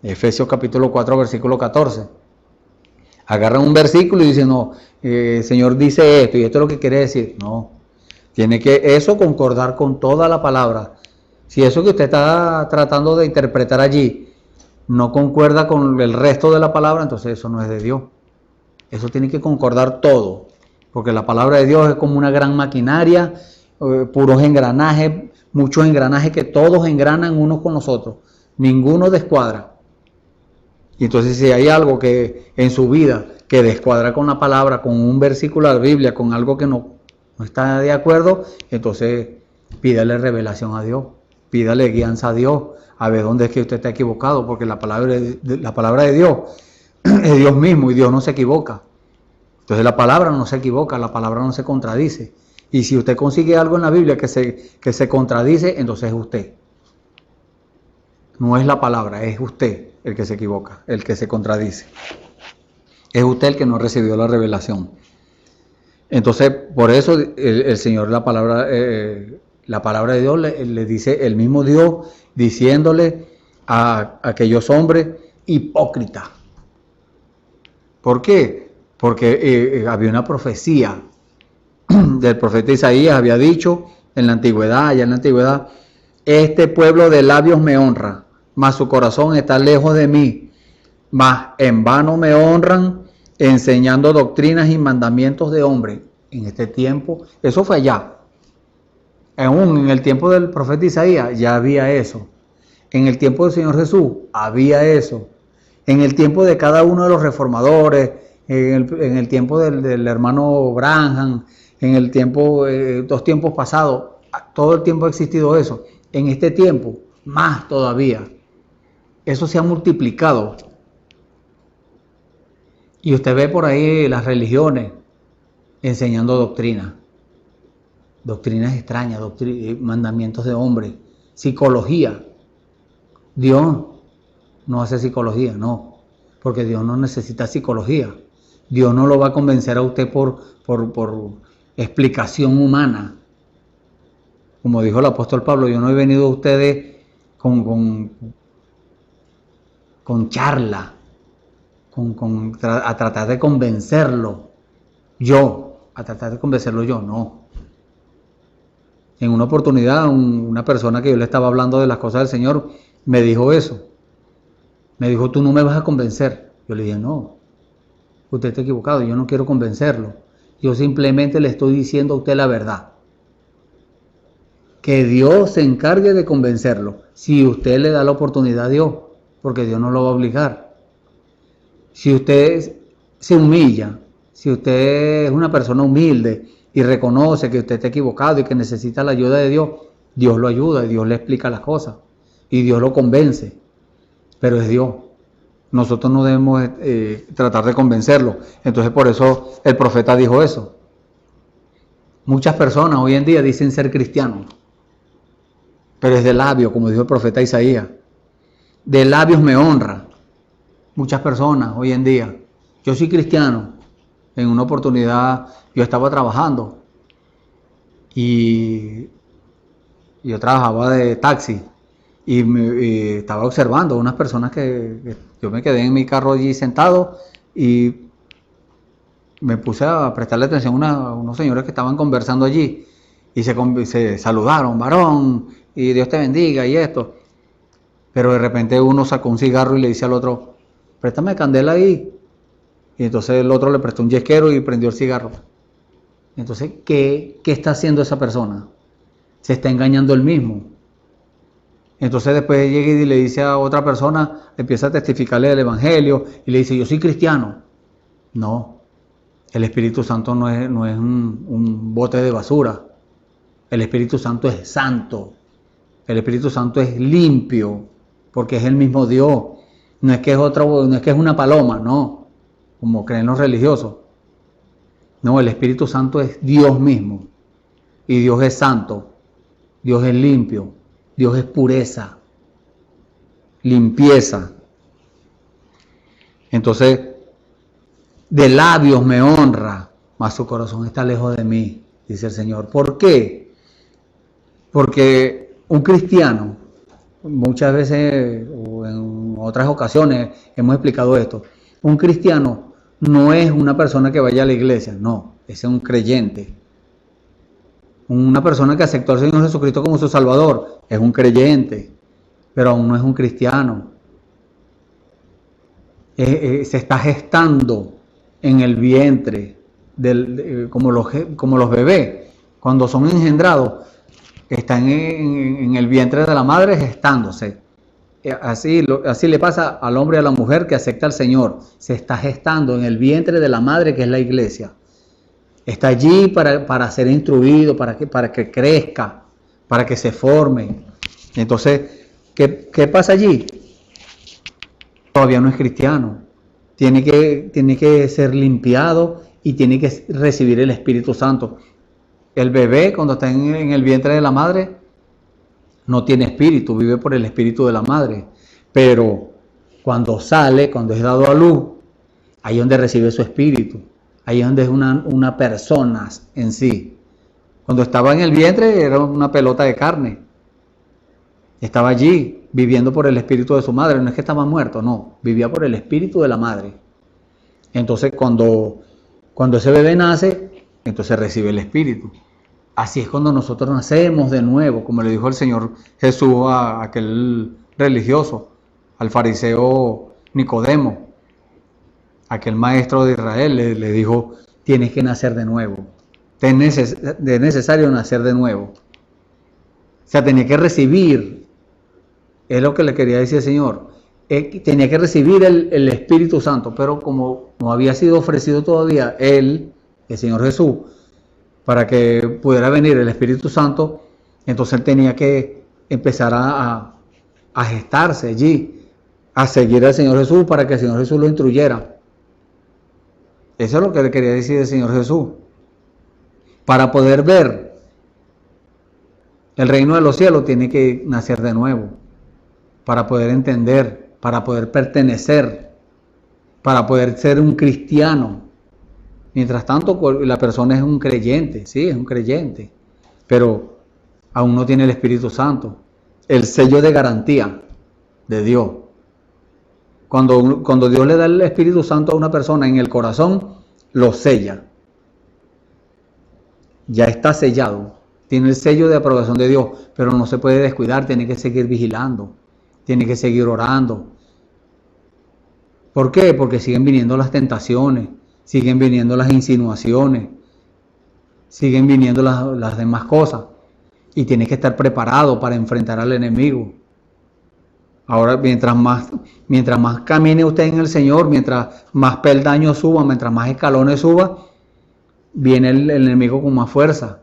Efesios capítulo 4, versículo 14. Agarran un versículo y dicen, no, el Señor dice esto, y esto es lo que quiere decir. No, tiene que eso concordar con toda la palabra. Si eso que usted está tratando de interpretar allí no concuerda con el resto de la palabra, entonces eso no es de Dios. Eso tiene que concordar todo, porque la palabra de Dios es como una gran maquinaria, puros engranajes, muchos engranajes que todos engranan unos con los otros, ninguno descuadra. Y entonces si hay algo que en su vida que descuadra con la palabra, con un versículo de la Biblia, con algo que no está de acuerdo, entonces pídale revelación a Dios, pídale guianza a Dios, a ver dónde es que usted está equivocado, porque la palabra de Dios es Dios mismo y Dios no se equivoca. Entonces la palabra no se equivoca, la palabra no se contradice. Y si usted consigue algo en la Biblia que se contradice, entonces es usted. No es la palabra, es usted el que se equivoca, el que se contradice. Es usted el que no recibió la revelación. Entonces, por eso el Señor, la palabra de Dios le dice, el mismo Dios, diciéndole a aquellos hombres hipócritas. ¿Por qué? Porque había una profecía del profeta Isaías, había dicho en la antigüedad, este pueblo de labios me honra, mas su corazón está lejos de mí, mas en vano me honran, enseñando doctrinas y mandamientos de hombre. En este tiempo, eso fue allá. Aún en el tiempo del profeta Isaías ya había eso. En el tiempo del Señor Jesús había eso. En el tiempo de cada uno de los reformadores, en el tiempo del hermano Branham, en el tiempo, dos tiempos pasados, todo el tiempo ha existido eso. En este tiempo, más todavía. Eso se ha multiplicado. Y usted ve por ahí las religiones enseñando doctrinas extrañas, mandamientos de hombre, psicología. Dios no hace psicología, no, porque Dios no necesita psicología. Dios no lo va a convencer a usted por explicación humana. Como dijo el apóstol Pablo, yo no he venido a ustedes con charla, a tratar de convencerlo. A tratar de convencerlo yo, no. En una oportunidad, una persona que yo le estaba hablando de las cosas del Señor, me dijo eso. Me dijo, tú no me vas a convencer. Yo le dije, no, usted está equivocado, yo no quiero convencerlo. Yo simplemente le estoy diciendo a usted la verdad. Que Dios se encargue de convencerlo. Si usted le da la oportunidad a Dios, porque Dios no lo va a obligar. Si usted se humilla, si usted es una persona humilde y reconoce que usted está equivocado y que necesita la ayuda de Dios, Dios lo ayuda y Dios le explica las cosas y Dios lo convence, pero es Dios. Nosotros no debemos tratar de convencerlo. Entonces por eso el profeta dijo eso. Muchas personas hoy en día dicen ser cristianos, pero es de labios, como dijo el profeta Isaías. De labios me honra. Muchas personas hoy en día. Yo soy cristiano. En una oportunidad yo estaba trabajando y yo trabajaba de taxi y estaba observando unas personas que yo me quedé en mi carro allí sentado y me puse a prestarle atención a unos señores que estaban conversando allí y se saludaron, varón, y Dios te bendiga y esto. Pero de repente uno sacó un cigarro y le dice al otro, préstame candela ahí. Y entonces el otro le prestó un yesquero y prendió el cigarro. Entonces, ¿qué está haciendo esa persona? Se está engañando él mismo. Entonces después llega y le dice a otra persona, empieza a testificarle del evangelio y le dice, yo soy cristiano. No, el Espíritu Santo no es un bote de basura. El Espíritu Santo es santo. El Espíritu Santo es limpio, porque es el mismo Dios. No es que es una paloma, no, como creen los religiosos. No, el Espíritu Santo es Dios mismo. Y Dios es santo. Dios es limpio, Dios es pureza, limpieza. Entonces, de labios me honra, mas su corazón está lejos de mí, dice el Señor. ¿Por qué? Porque un cristiano, muchas veces o en otras ocasiones hemos explicado esto, un cristiano no es una persona que vaya a la iglesia, no, ese es un creyente. Una persona que aceptó al Señor Jesucristo como su Salvador es un creyente, pero aún no es un cristiano. Se está gestando en el vientre, como los bebés, cuando son engendrados, están en el vientre de la madre gestándose. Así le pasa al hombre y a la mujer que acepta al Señor. Se está gestando en el vientre de la madre, que es la iglesia. Está allí para ser instruido, para que crezca, para que se forme. Entonces, ¿qué pasa allí? Todavía no es cristiano. Tiene que ser limpiado y tiene que recibir el Espíritu Santo. El bebé, cuando está en el vientre de la madre, no tiene espíritu, vive por el espíritu de la madre. Pero cuando sale, cuando es dado a luz, ahí es donde recibe su espíritu. Ahí es donde es una persona en sí. Cuando estaba en el vientre era una pelota de carne. Estaba allí, viviendo por el espíritu de su madre. No es que estaba muerto, no. Vivía por el espíritu de la madre. Entonces, cuando ese bebé nace, entonces recibe el espíritu. Así es cuando nosotros nacemos de nuevo, como le dijo el Señor Jesús a aquel religioso, al fariseo Nicodemo, aquel maestro de Israel, le dijo, tienes que nacer de nuevo. Es necesario nacer de nuevo. O sea, tenía que recibir, es lo que le quería decir el Señor, tenía que recibir el Espíritu Santo, pero como no había sido ofrecido todavía el Señor Jesús, para que pudiera venir el Espíritu Santo, entonces él tenía que empezar a gestarse allí, a seguir al Señor Jesús para que el Señor Jesús lo instruyera. Eso es lo que le quería decir el Señor Jesús. Para poder ver el reino de los cielos tiene que nacer de nuevo, para poder entender, para poder pertenecer, para poder ser un cristiano. Mientras tanto, la persona es un creyente, sí, es un creyente, pero aún no tiene el Espíritu Santo, el sello de garantía de Dios. Cuando Dios le da el Espíritu Santo a una persona en el corazón, lo sella. Ya está sellado, tiene el sello de aprobación de Dios, pero no se puede descuidar, tiene que seguir vigilando, tiene que seguir orando. ¿Por qué? Porque siguen viniendo las tentaciones, siguen viniendo las insinuaciones, siguen viniendo las demás cosas. Y tienes que estar preparado para enfrentar al enemigo. Ahora, mientras más camine usted en el Señor, mientras más peldaños suba, mientras más escalones suba, viene el enemigo con más fuerza.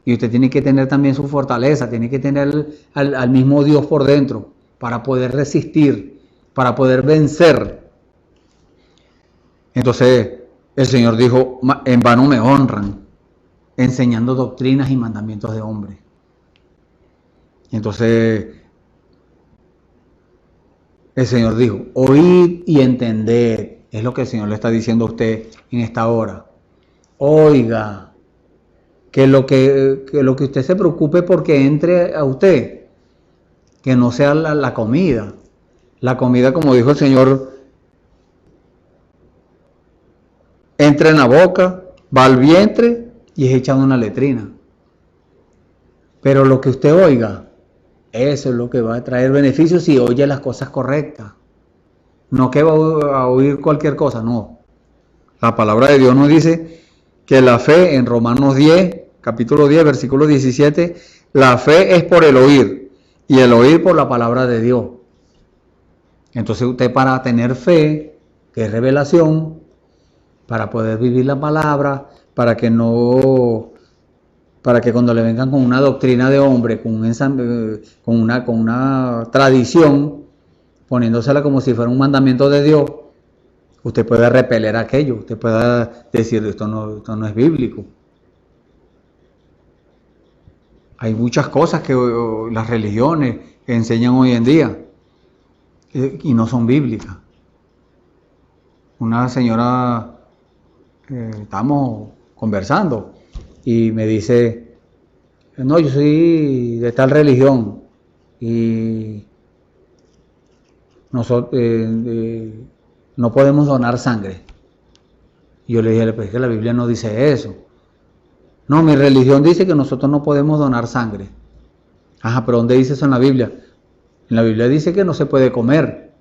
Y usted tiene que tener también su fortaleza, tiene que tener al mismo Dios por dentro para poder resistir, para poder vencer. Entonces el Señor dijo, en vano me honran, enseñando doctrinas y mandamientos de hombres. Entonces el Señor dijo, oíd y entended. Es lo que el Señor le está diciendo a usted en esta hora. Oiga, que lo que usted se preocupe porque entre a usted, que no sea la comida. La comida, como dijo el Señor, entra en la boca, va al vientre y es echado en una letrina. Pero lo que usted oiga, eso es lo que va a traer beneficios si oye las cosas correctas. No que va a oír cualquier cosa, no. La palabra de Dios nos dice que la fe en Romanos 10, capítulo 10, versículo 17, la fe es por el oír y el oír por la palabra de Dios. Entonces usted, para tener fe, que es revelación, para poder vivir la palabra, para que cuando le vengan con una doctrina de hombre, con una tradición, poniéndosela como si fuera un mandamiento de Dios, usted puede repeler aquello, usted puede decir, esto no es bíblico. Hay muchas cosas que las religiones enseñan hoy en día y no son bíblicas. Una señora, estábamos conversando y me dice, no, yo soy de tal religión y nosotros no podemos donar sangre. Y yo le dije, pues es que la Biblia no dice eso. No, mi religión dice que nosotros no podemos donar sangre. Ajá, pero ¿dónde dice eso en la Biblia? En la Biblia dice que no se puede comer,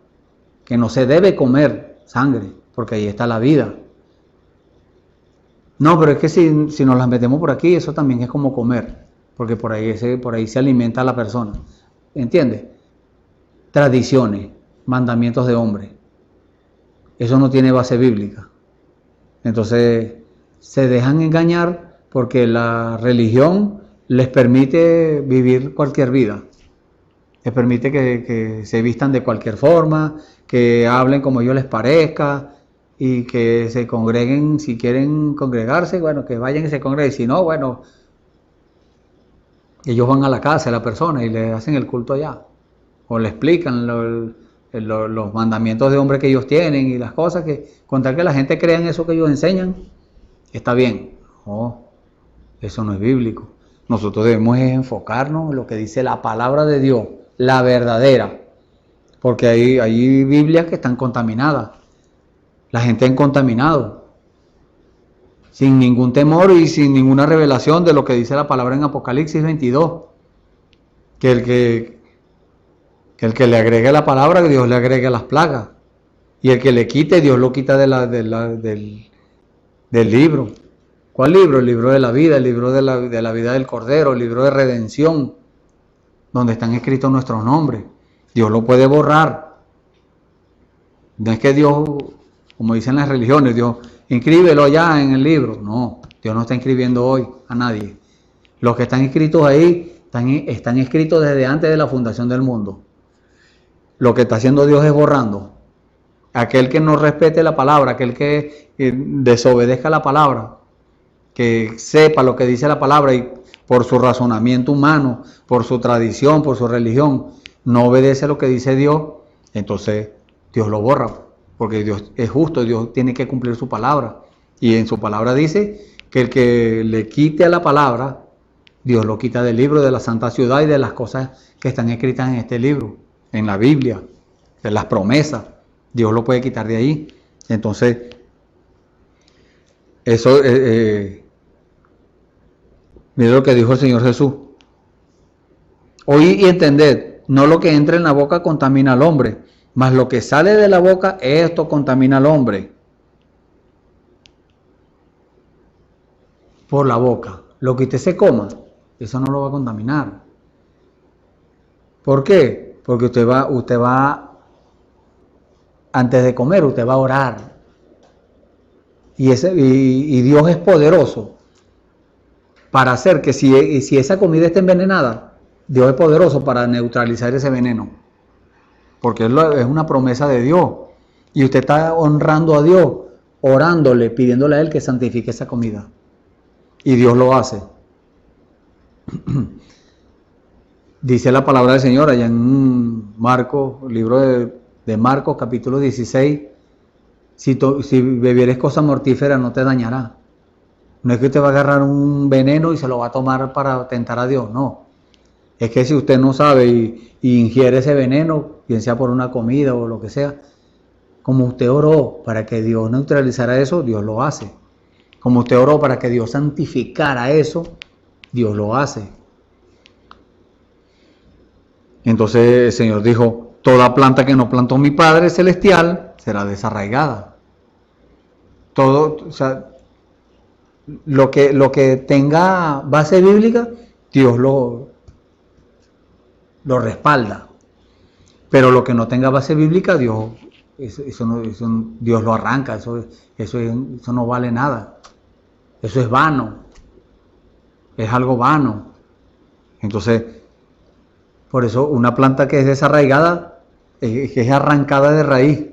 que no se debe comer sangre, porque ahí está la vida. No, pero es que si nos las metemos por aquí, eso también es como comer, porque por ahí se alimenta la persona. ¿Entiendes? Tradiciones, mandamientos de hombre. Eso no tiene base bíblica. Entonces, se dejan engañar porque la religión les permite vivir cualquier vida. Les permite que se vistan de cualquier forma, que hablen como a ellos les parezca y que se congreguen, si quieren congregarse, bueno, que vayan y se congreguen. Si no, bueno, ellos van a la casa de la persona y le hacen el culto allá. O le explican los mandamientos de hombre que ellos tienen y las cosas que, con tal que la gente crea en eso que ellos enseñan, está bien. No, eso no es bíblico. Nosotros debemos enfocarnos en lo que dice la palabra de Dios, la verdadera, porque hay Biblias que están contaminadas. La gente ha contaminado, sin ningún temor y sin ninguna revelación de lo que dice la palabra en Apocalipsis 22, que el que le agregue la palabra, Dios le agregue las plagas, y el que le quite, Dios lo quita del libro. ¿Cuál libro? El libro de la vida, el libro de la vida del Cordero, el libro de redención, donde están escritos nuestros nombres. Dios lo puede borrar. No es que Dios, como dicen las religiones, Dios, inscríbelo ya en el libro. No, Dios no está inscribiendo hoy a nadie. Los que están escritos ahí, están escritos desde antes de la fundación del mundo. Lo que está haciendo Dios es borrando. Aquel que no respete la palabra, aquel que desobedezca la palabra, que sepa lo que dice la palabra y por su razonamiento humano, por su tradición, por su religión, no obedece lo que dice Dios, entonces Dios lo borra, porque Dios es justo, Dios tiene que cumplir su palabra. Y en su palabra dice que el que le quite a la palabra, Dios lo quita del libro de la santa ciudad y de las cosas que están escritas en este libro, en la Biblia, de las promesas. Dios lo puede quitar de ahí. Entonces, eso, mire lo que dijo el Señor Jesús. Oí y entended, no lo que entra en la boca contamina al hombre, mas lo que sale de la boca, esto contamina al hombre. Por la boca. Lo que usted se coma, eso no lo va a contaminar. ¿Por qué? Porque usted va, antes de comer, usted va a orar. Y Dios es poderoso para hacer que si esa comida está envenenada, Dios es poderoso para neutralizar ese veneno. Porque es una promesa de Dios. Y usted está honrando a Dios, orándole, pidiéndole a Él que santifique esa comida. Y Dios lo hace. Dice la palabra del Señor allá en Marcos, libro de Marcos, capítulo 16. Si bebieres cosa mortífera no te dañará. No es que usted va a agarrar un veneno y se lo va a tomar para tentar a Dios, no. Es que si usted no sabe y ingiere ese veneno, bien sea por una comida o lo que sea, como usted oró para que Dios neutralizara eso, Dios lo hace. Como usted oró para que Dios santificara eso, Dios lo hace. Entonces el Señor dijo, toda planta que no plantó mi Padre Celestial será desarraigada. Todo, o sea, lo que tenga base bíblica, Dios lo respalda. Pero lo que no tenga base bíblica, Dios lo arranca, eso no vale nada. Eso es vano. Es algo vano. Entonces, por eso una planta que es desarraigada, que es arrancada de raíz.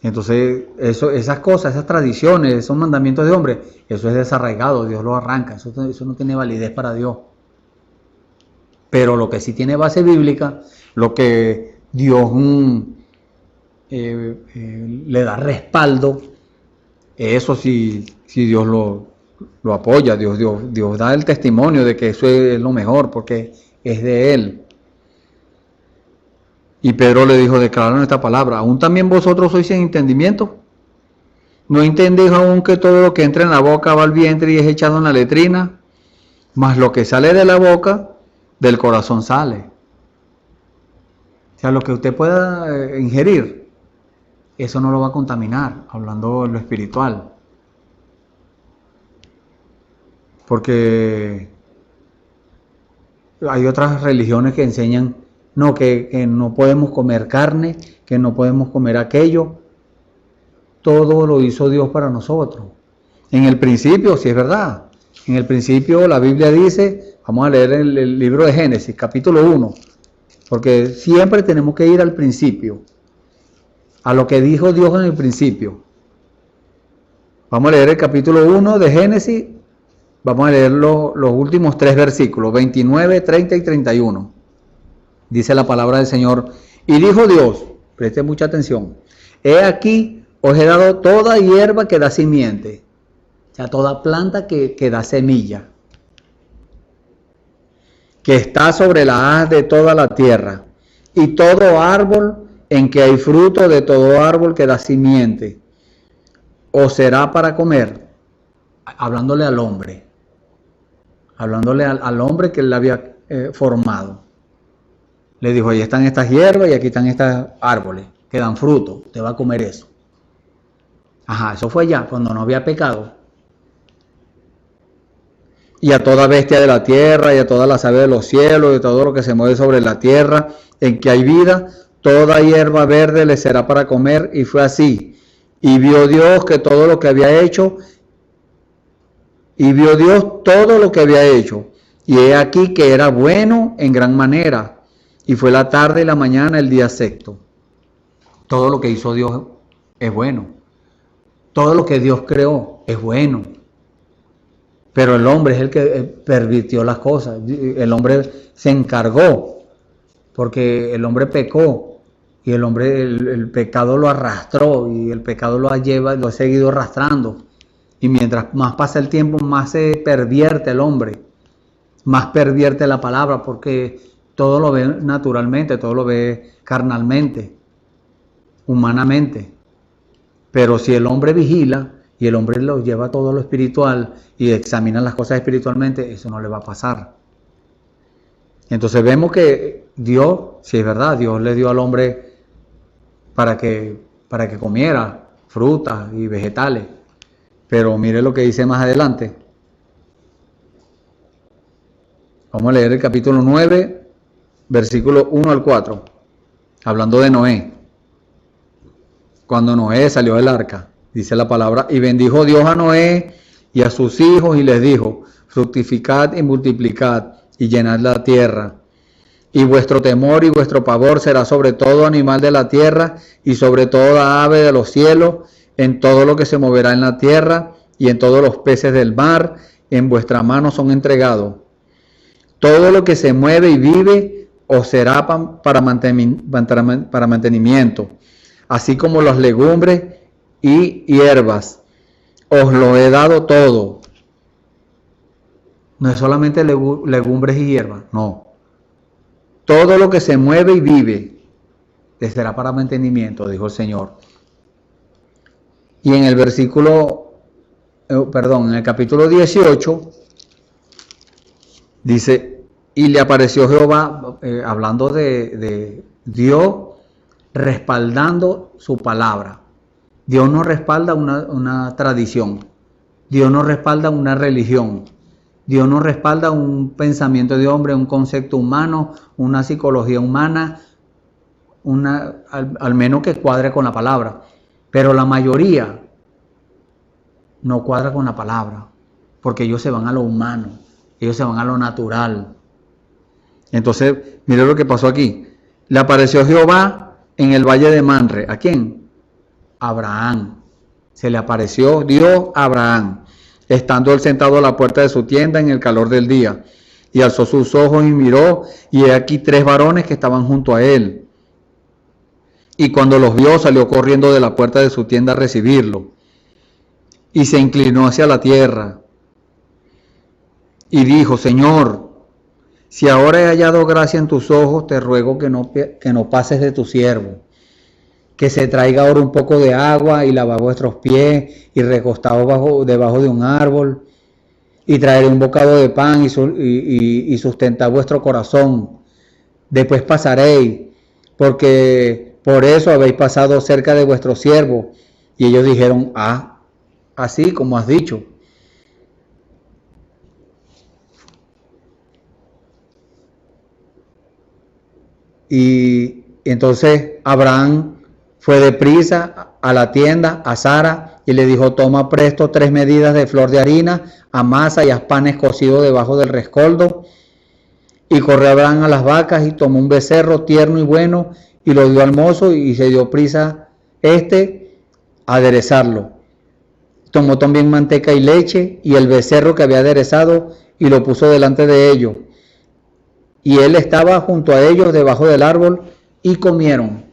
Entonces, esas cosas, esas tradiciones, esos mandamientos de hombre, eso es desarraigado, Dios lo arranca, eso no tiene validez para Dios. Pero lo que sí tiene base bíblica, lo que Dios le da respaldo, eso sí, Dios lo apoya, Dios da el testimonio de que eso es lo mejor, porque es de Él. Y Pedro le dijo, declararon esta palabra, ¿aún también vosotros sois sin entendimiento? ¿No entendéis aún que todo lo que entra en la boca va al vientre y es echado en la letrina? Mas lo que sale de la boca, del corazón sale. O sea, lo que usted pueda ingerir, eso no lo va a contaminar, hablando de lo espiritual. Porque hay otras religiones que enseñan no, que no podemos comer carne, que no podemos comer aquello. Todo lo hizo Dios para nosotros. En el principio, sí es verdad. En el principio la Biblia dice, vamos a leer el libro de Génesis, capítulo 1, porque siempre tenemos que ir al principio, a lo que dijo Dios en el principio. Vamos a leer el capítulo 1 de Génesis, vamos a leer los últimos 3 versículos, 29, 30 y 31. Dice la palabra del Señor, y dijo Dios, preste mucha atención, he aquí, os he dado toda hierba que da simiente, o sea, toda planta que da semilla, que está sobre la haz de toda la tierra, y todo árbol en que hay fruto de todo árbol que da simiente, os será para comer, hablándole al hombre, al hombre que él había formado. Le dijo, ahí están estas hierbas y aquí están estos árboles que dan fruto, te va a comer eso. Ajá, eso fue ya, cuando no había pecado. Y a toda bestia de la tierra, y a todas las aves de los cielos, y todo lo que se mueve sobre la tierra, en que hay vida, toda hierba verde le será para comer, y fue así. Y vio Dios que todo lo que había hecho, y he aquí que era bueno en gran manera. Y fue la tarde y la mañana el día sexto. Todo lo que hizo Dios es bueno. Todo lo que Dios creó es bueno. Pero el hombre es el que pervirtió las cosas. El hombre se encargó porque el hombre pecó. Y el hombre, el pecado lo arrastró y el pecado lo ha seguido arrastrando. Y mientras más pasa el tiempo, más se pervierte el hombre. Más pervierte la palabra porque todo lo ve naturalmente, todo lo ve carnalmente, humanamente. Pero si el hombre vigila y el hombre lo lleva todo lo espiritual y examina las cosas espiritualmente, eso no le va a pasar. Entonces vemos que Dios, si es verdad, Dios le dio al hombre para que comiera frutas y vegetales. Pero mire lo que dice más adelante. Vamos a leer el capítulo 9, versículo 1 al 4, hablando de Noé. Cuando Noé salió del arca, dice la palabra, y bendijo Dios a Noé y a sus hijos y les dijo, fructificad y multiplicad y llenad la tierra. Y vuestro temor y vuestro pavor será sobre todo animal de la tierra y sobre toda ave de los cielos, en todo lo que se moverá en la tierra y en todos los peces del mar, en vuestra mano son entregados. Todo lo que se mueve y vive os será para mantenimiento, así como las legumbres y hierbas. Os lo he dado todo. No es solamente legumbres y hierbas, no. Todo lo que se mueve y vive les será para mantenimiento, dijo el Señor. Y en el en el capítulo 18, dice, y le apareció Jehová, hablando de Dios respaldando su palabra. Dios no respalda una tradición. Dios no respalda una religión. Dios no respalda un pensamiento de hombre, un concepto humano, una psicología humana, al menos que cuadre con la palabra. Pero la mayoría no cuadra con la palabra, porque ellos se van a lo humano, ellos se van a lo natural. Entonces, mire lo que pasó aquí. Le apareció Jehová en el valle de Manre. ¿A quién? A Abraham. Se le apareció Dios a Abraham, estando él sentado a la puerta de su tienda en el calor del día. Y alzó sus ojos y miró, y he aquí 3 varones que estaban junto a él. Y cuando los vio, salió corriendo de la puerta de su tienda a recibirlo. Y se inclinó hacia la tierra. Y dijo: Señor, si ahora he hallado gracia en tus ojos, te ruego que no pases de tu siervo. Que se traiga ahora un poco de agua y lava vuestros pies y recostaos debajo de un árbol. Y traeré un bocado de pan y sustentad vuestro corazón. Después pasaréis, porque por eso habéis pasado cerca de vuestro siervo. Y ellos dijeron: así como has dicho. Y entonces Abraham fue deprisa a la tienda, a Sara, y le dijo: toma presto 3 medidas de flor de harina, amasa y haz panes cocidos debajo del rescoldo. Y corrió Abraham a las vacas y tomó un becerro tierno y bueno y lo dio al mozo, y se dio prisa a aderezarlo. Tomó también manteca y leche y el becerro que había aderezado y lo puso delante de ellos. Y él estaba junto a ellos debajo del árbol y comieron.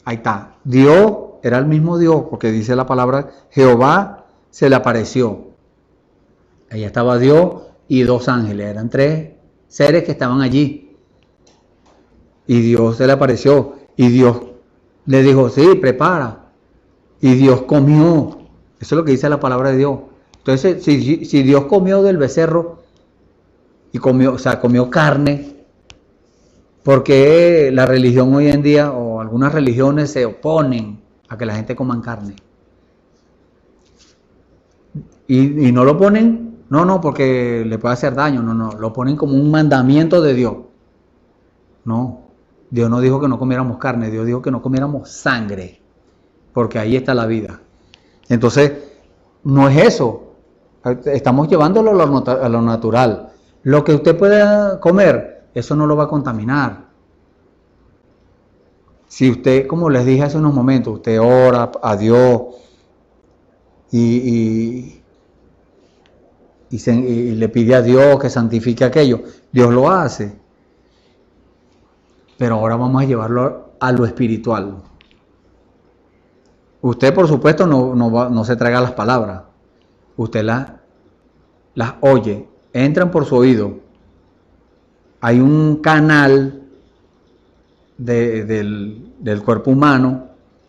Ahí está. Dios era el mismo Dios, porque dice la palabra: Jehová se le apareció. Ahí estaba Dios y 2 ángeles. Eran 3 seres que estaban allí. Y Dios se le apareció. Y Dios le dijo: sí, prepara. Y Dios comió. Eso es lo que dice la palabra de Dios. Entonces, si Dios comió del becerro y comió carne, porque la religión hoy en día, o algunas religiones, se oponen a que la gente coma carne? Y no lo ponen, no, porque le puede hacer daño, no, lo ponen como un mandamiento de Dios. No, Dios no dijo que no comiéramos carne, Dios dijo que no comiéramos sangre, porque ahí está la vida. Entonces, no es eso, estamos llevándolo a lo natural. Lo que usted pueda comer, eso no lo va a contaminar. Si usted, como les dije hace unos momentos, usted ora a Dios y le pide a Dios que santifique aquello, Dios lo hace. Pero ahora vamos a llevarlo a lo espiritual. Usted, por supuesto, no se traga las palabras. Usted las oye, entran por su oído. Hay un canal del cuerpo humano,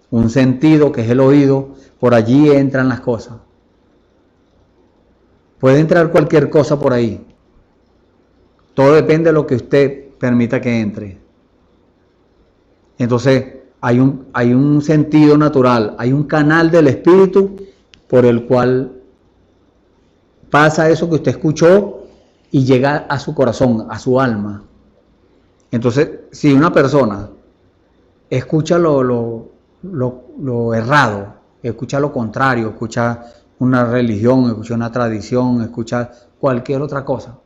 un sentido que es el oído, por allí entran las cosas. Puede entrar cualquier cosa por ahí. Todo depende de lo que usted permita que entre. Entonces, hay un sentido natural, hay un canal del espíritu por el cual pasa eso que usted escuchó y llega a su corazón, a su alma. Entonces, si una persona escucha lo errado, escucha lo contrario, escucha una religión, escucha una tradición, escucha cualquier otra cosa,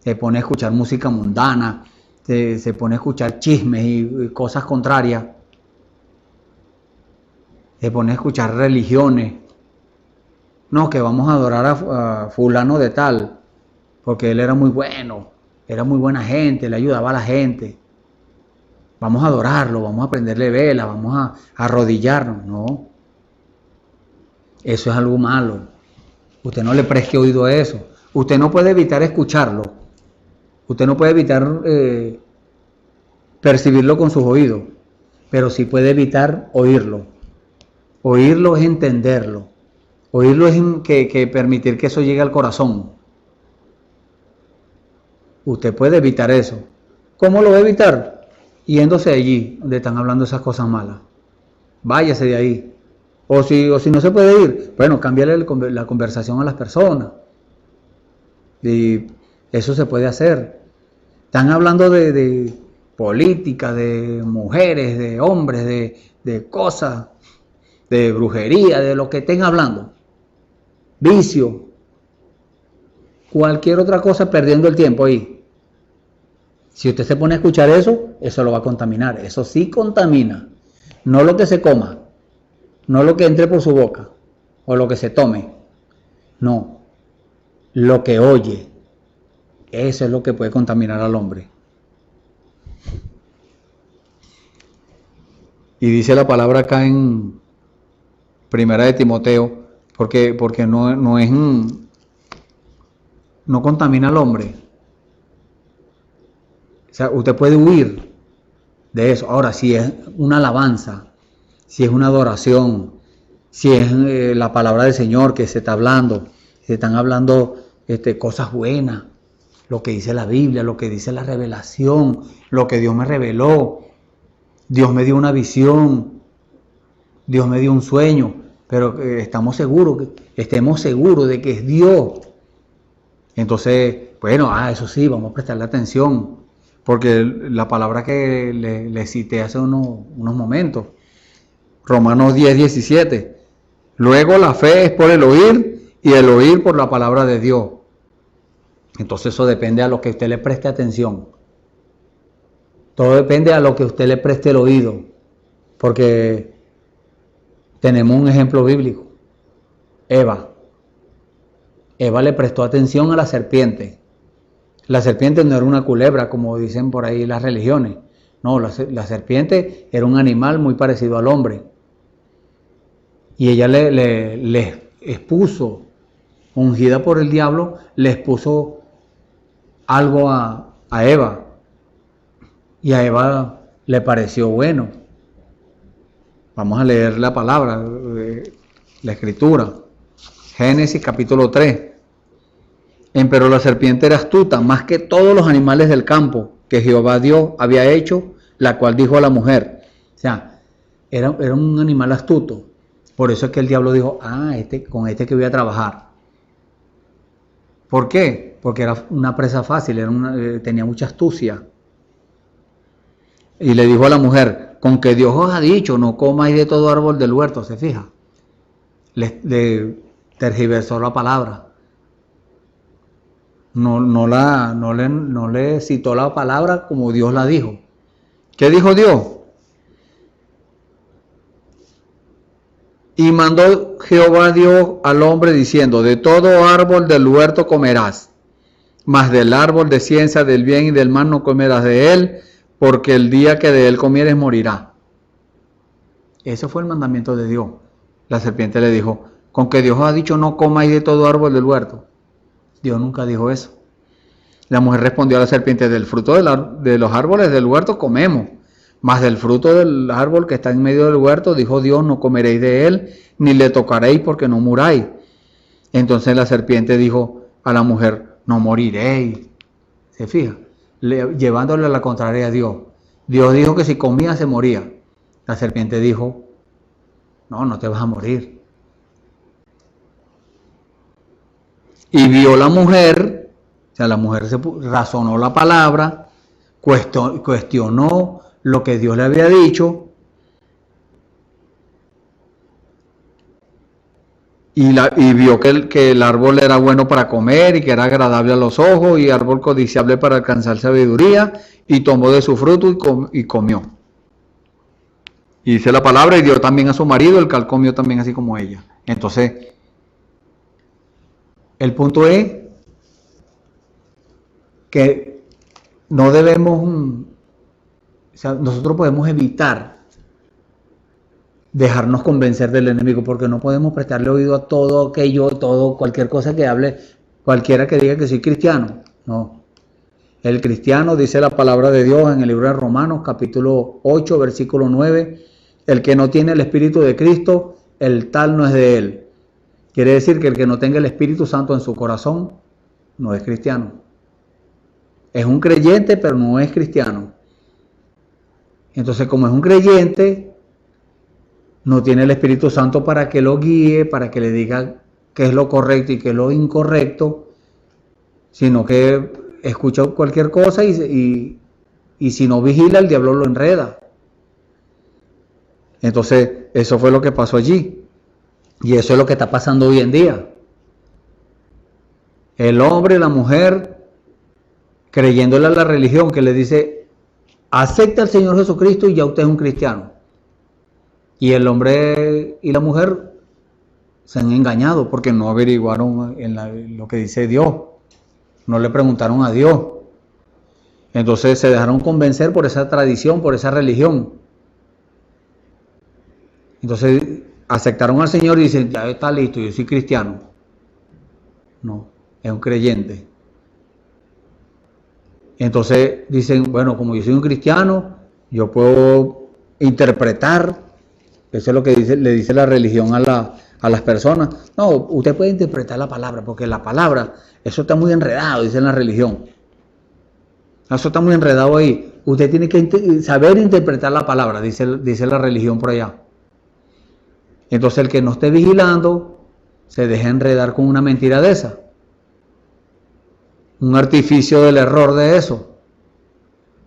se pone a escuchar música mundana, se pone a escuchar chismes y cosas contrarias, se pone a escuchar religiones. No, que vamos a adorar a fulano de tal, porque él era muy bueno, era muy buena gente, le ayudaba a la gente. Vamos a adorarlo, vamos a prenderle vela, vamos a arrodillarnos. No, eso es algo malo. Usted no le preste oído a eso. Usted no puede evitar escucharlo. Usted no puede evitar percibirlo con sus oídos, pero sí puede evitar oírlo. Oírlo es entenderlo. Oírlo es que permitir que eso llegue al corazón. Usted puede evitar eso. ¿Cómo lo va a evitar? Yéndose allí donde están hablando esas cosas malas. Váyase de ahí. O si no se puede ir, bueno, cámbiale la conversación a las personas. Y eso se puede hacer. Están hablando de política, de mujeres, de hombres, de cosas, de brujería, de lo que estén hablando. Vicio. Cualquier otra cosa, perdiendo el tiempo ahí. Si usted se pone a escuchar eso lo va a contaminar. Eso sí contamina. No lo que se coma, no lo que entre por su boca o lo que se tome. No, lo que oye. Eso es lo que puede contaminar al hombre. Y dice la palabra acá en Primera de Timoteo, porque no es no contamina al hombre. O sea, usted puede huir de eso. Ahora, si es una alabanza, si es una adoración, si es la palabra del Señor que se está hablando, se están hablando cosas buenas, lo que dice la Biblia, lo que dice la revelación, lo que Dios me reveló, Dios me dio una visión, Dios me dio un sueño, pero estemos seguros de que es Dios. Entonces, bueno, eso sí, vamos a prestarle atención, porque la palabra que le cité hace unos momentos, Romanos 10:17, luego la fe es por el oír y el oír por la palabra de Dios. Entonces eso depende a lo que usted le preste atención. Todo depende a lo que usted le preste el oído, porque tenemos un ejemplo bíblico. Eva le prestó atención a la serpiente. La serpiente no era una culebra, como dicen por ahí las religiones. No, la serpiente era un animal muy parecido al hombre. Y ella le expuso, ungida por el diablo, le expuso algo a Eva. Y a Eva le pareció bueno. Vamos a leer la palabra, la escritura. Génesis capítulo 3. Pero la serpiente era astuta, más que todos los animales del campo que Jehová Dios había hecho, la cual dijo a la mujer. O sea, era un animal astuto. Por eso es que el diablo dijo, con este que voy a trabajar. ¿Por qué? Porque era una presa fácil, tenía mucha astucia. Y le dijo a la mujer, con que Dios os ha dicho, no comáis de todo árbol del huerto, ¿se fija? Le tergiversó la palabra. No le citó la palabra como Dios la dijo. ¿Qué dijo Dios? Y mandó Jehová Dios al hombre diciendo, de todo árbol del huerto comerás, mas del árbol de ciencia del bien y del mal no comerás de él, porque el día que de él comieres morirás. Ese fue el mandamiento de Dios. La serpiente le dijo, con que Dios ha dicho no comáis de todo árbol del huerto. Dios nunca dijo eso. La mujer respondió a la serpiente, del fruto de los árboles del huerto comemos, mas del fruto del árbol que está en medio del huerto, dijo Dios, no comeréis de él, ni le tocaréis porque no muráis. Entonces la serpiente dijo a la mujer, no moriréis. ¿Se fija? Llevándole a la contraria a Dios. Dios dijo que si comía se moría. La serpiente dijo, no te vas a morir. Y vio la mujer, o sea, la mujer razonó la palabra, cuestionó lo que Dios le había dicho, y vio que el árbol era bueno para comer y que era agradable a los ojos y árbol codiciable para alcanzar sabiduría, y tomó de su fruto y comió. Y dice la palabra, y dio también a su marido, el cual comió también así como ella. Entonces, el punto es que no debemos, nosotros podemos evitar dejarnos convencer del enemigo, porque no podemos prestarle oído a todo aquello, cualquier cosa que hable, cualquiera que diga que soy cristiano. No. El cristiano, dice la palabra de Dios en el libro de Romanos, capítulo 8, versículo 9, el que no tiene el Espíritu de Cristo, el tal no es de él. Quiere decir que el que no tenga el Espíritu Santo en su corazón, no es cristiano. Es un creyente, pero no es cristiano. Entonces, como es un creyente, no tiene el Espíritu Santo para que lo guíe, para que le diga qué es lo correcto y qué es lo incorrecto, sino que escucha cualquier cosa y si no vigila, el diablo lo enreda. Entonces, eso fue lo que pasó allí. Y eso es lo que está pasando hoy en día. El hombre y la mujer, creyéndole a la religión que le dice, acepta al Señor Jesucristo y ya usted es un cristiano. Y el hombre y la mujer se han engañado porque no averiguaron en lo que dice Dios. no le preguntaron a Dios. Entonces se dejaron convencer por esa tradición, por esa religión. Entonces aceptaron al Señor y dicen, ya está listo, yo soy cristiano. No, es un creyente. Entonces dicen, bueno, como yo soy un cristiano, yo puedo interpretar. Eso es lo que le dice la religión a las personas. No, usted puede interpretar la palabra, porque la palabra, eso está muy enredado, dice la religión. Eso está muy enredado ahí. Usted tiene que saber interpretar la palabra, dice la religión por allá. Entonces el que no esté vigilando, se deja enredar con una mentira de esa. Un artificio del error de eso.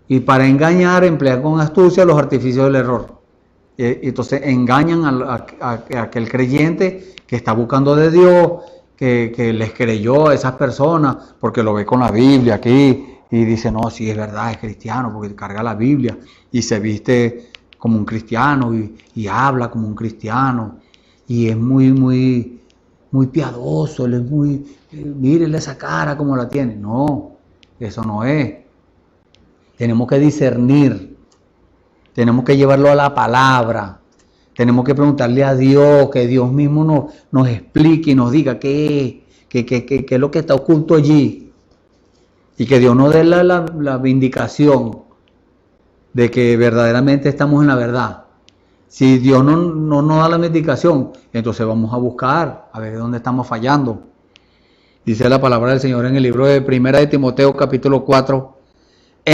Y para engañar, emplean con astucia los artificios del error. Entonces engañan a aquel creyente que está buscando de Dios, que les creyó a esas personas, porque lo ve con la Biblia aquí, y dice, no, sí es verdad, es cristiano, porque carga la Biblia, y se viste como un cristiano, y habla como un cristiano, y es muy piadoso, él es mírenle esa cara como la tiene. No, eso no es. Tenemos que discernir, tenemos que llevarlo a la palabra, tenemos que preguntarle a Dios, que Dios mismo nos explique y nos diga qué es lo que está oculto allí. Y que Dios nos dé la vindicación de que verdaderamente estamos en la verdad. Si Dios no nos da la vindicación, entonces vamos a buscar, a ver dónde estamos fallando. Dice la palabra del Señor en el libro de 1 de Timoteo capítulo 4,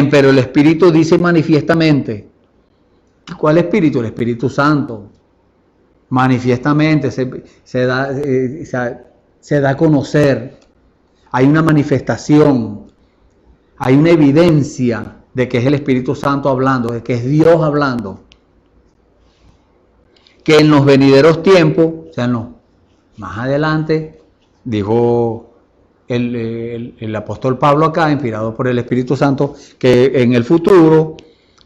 pero el Espíritu dice manifiestamente. ¿Cuál Espíritu? El Espíritu Santo. Manifiestamente se da a conocer. Hay una manifestación. Hay una evidencia de que es el Espíritu Santo hablando, de que es Dios hablando. Que en los venideros tiempos, o sea, no, más adelante, dijo el apóstol Pablo acá, inspirado por el Espíritu Santo, que en el futuro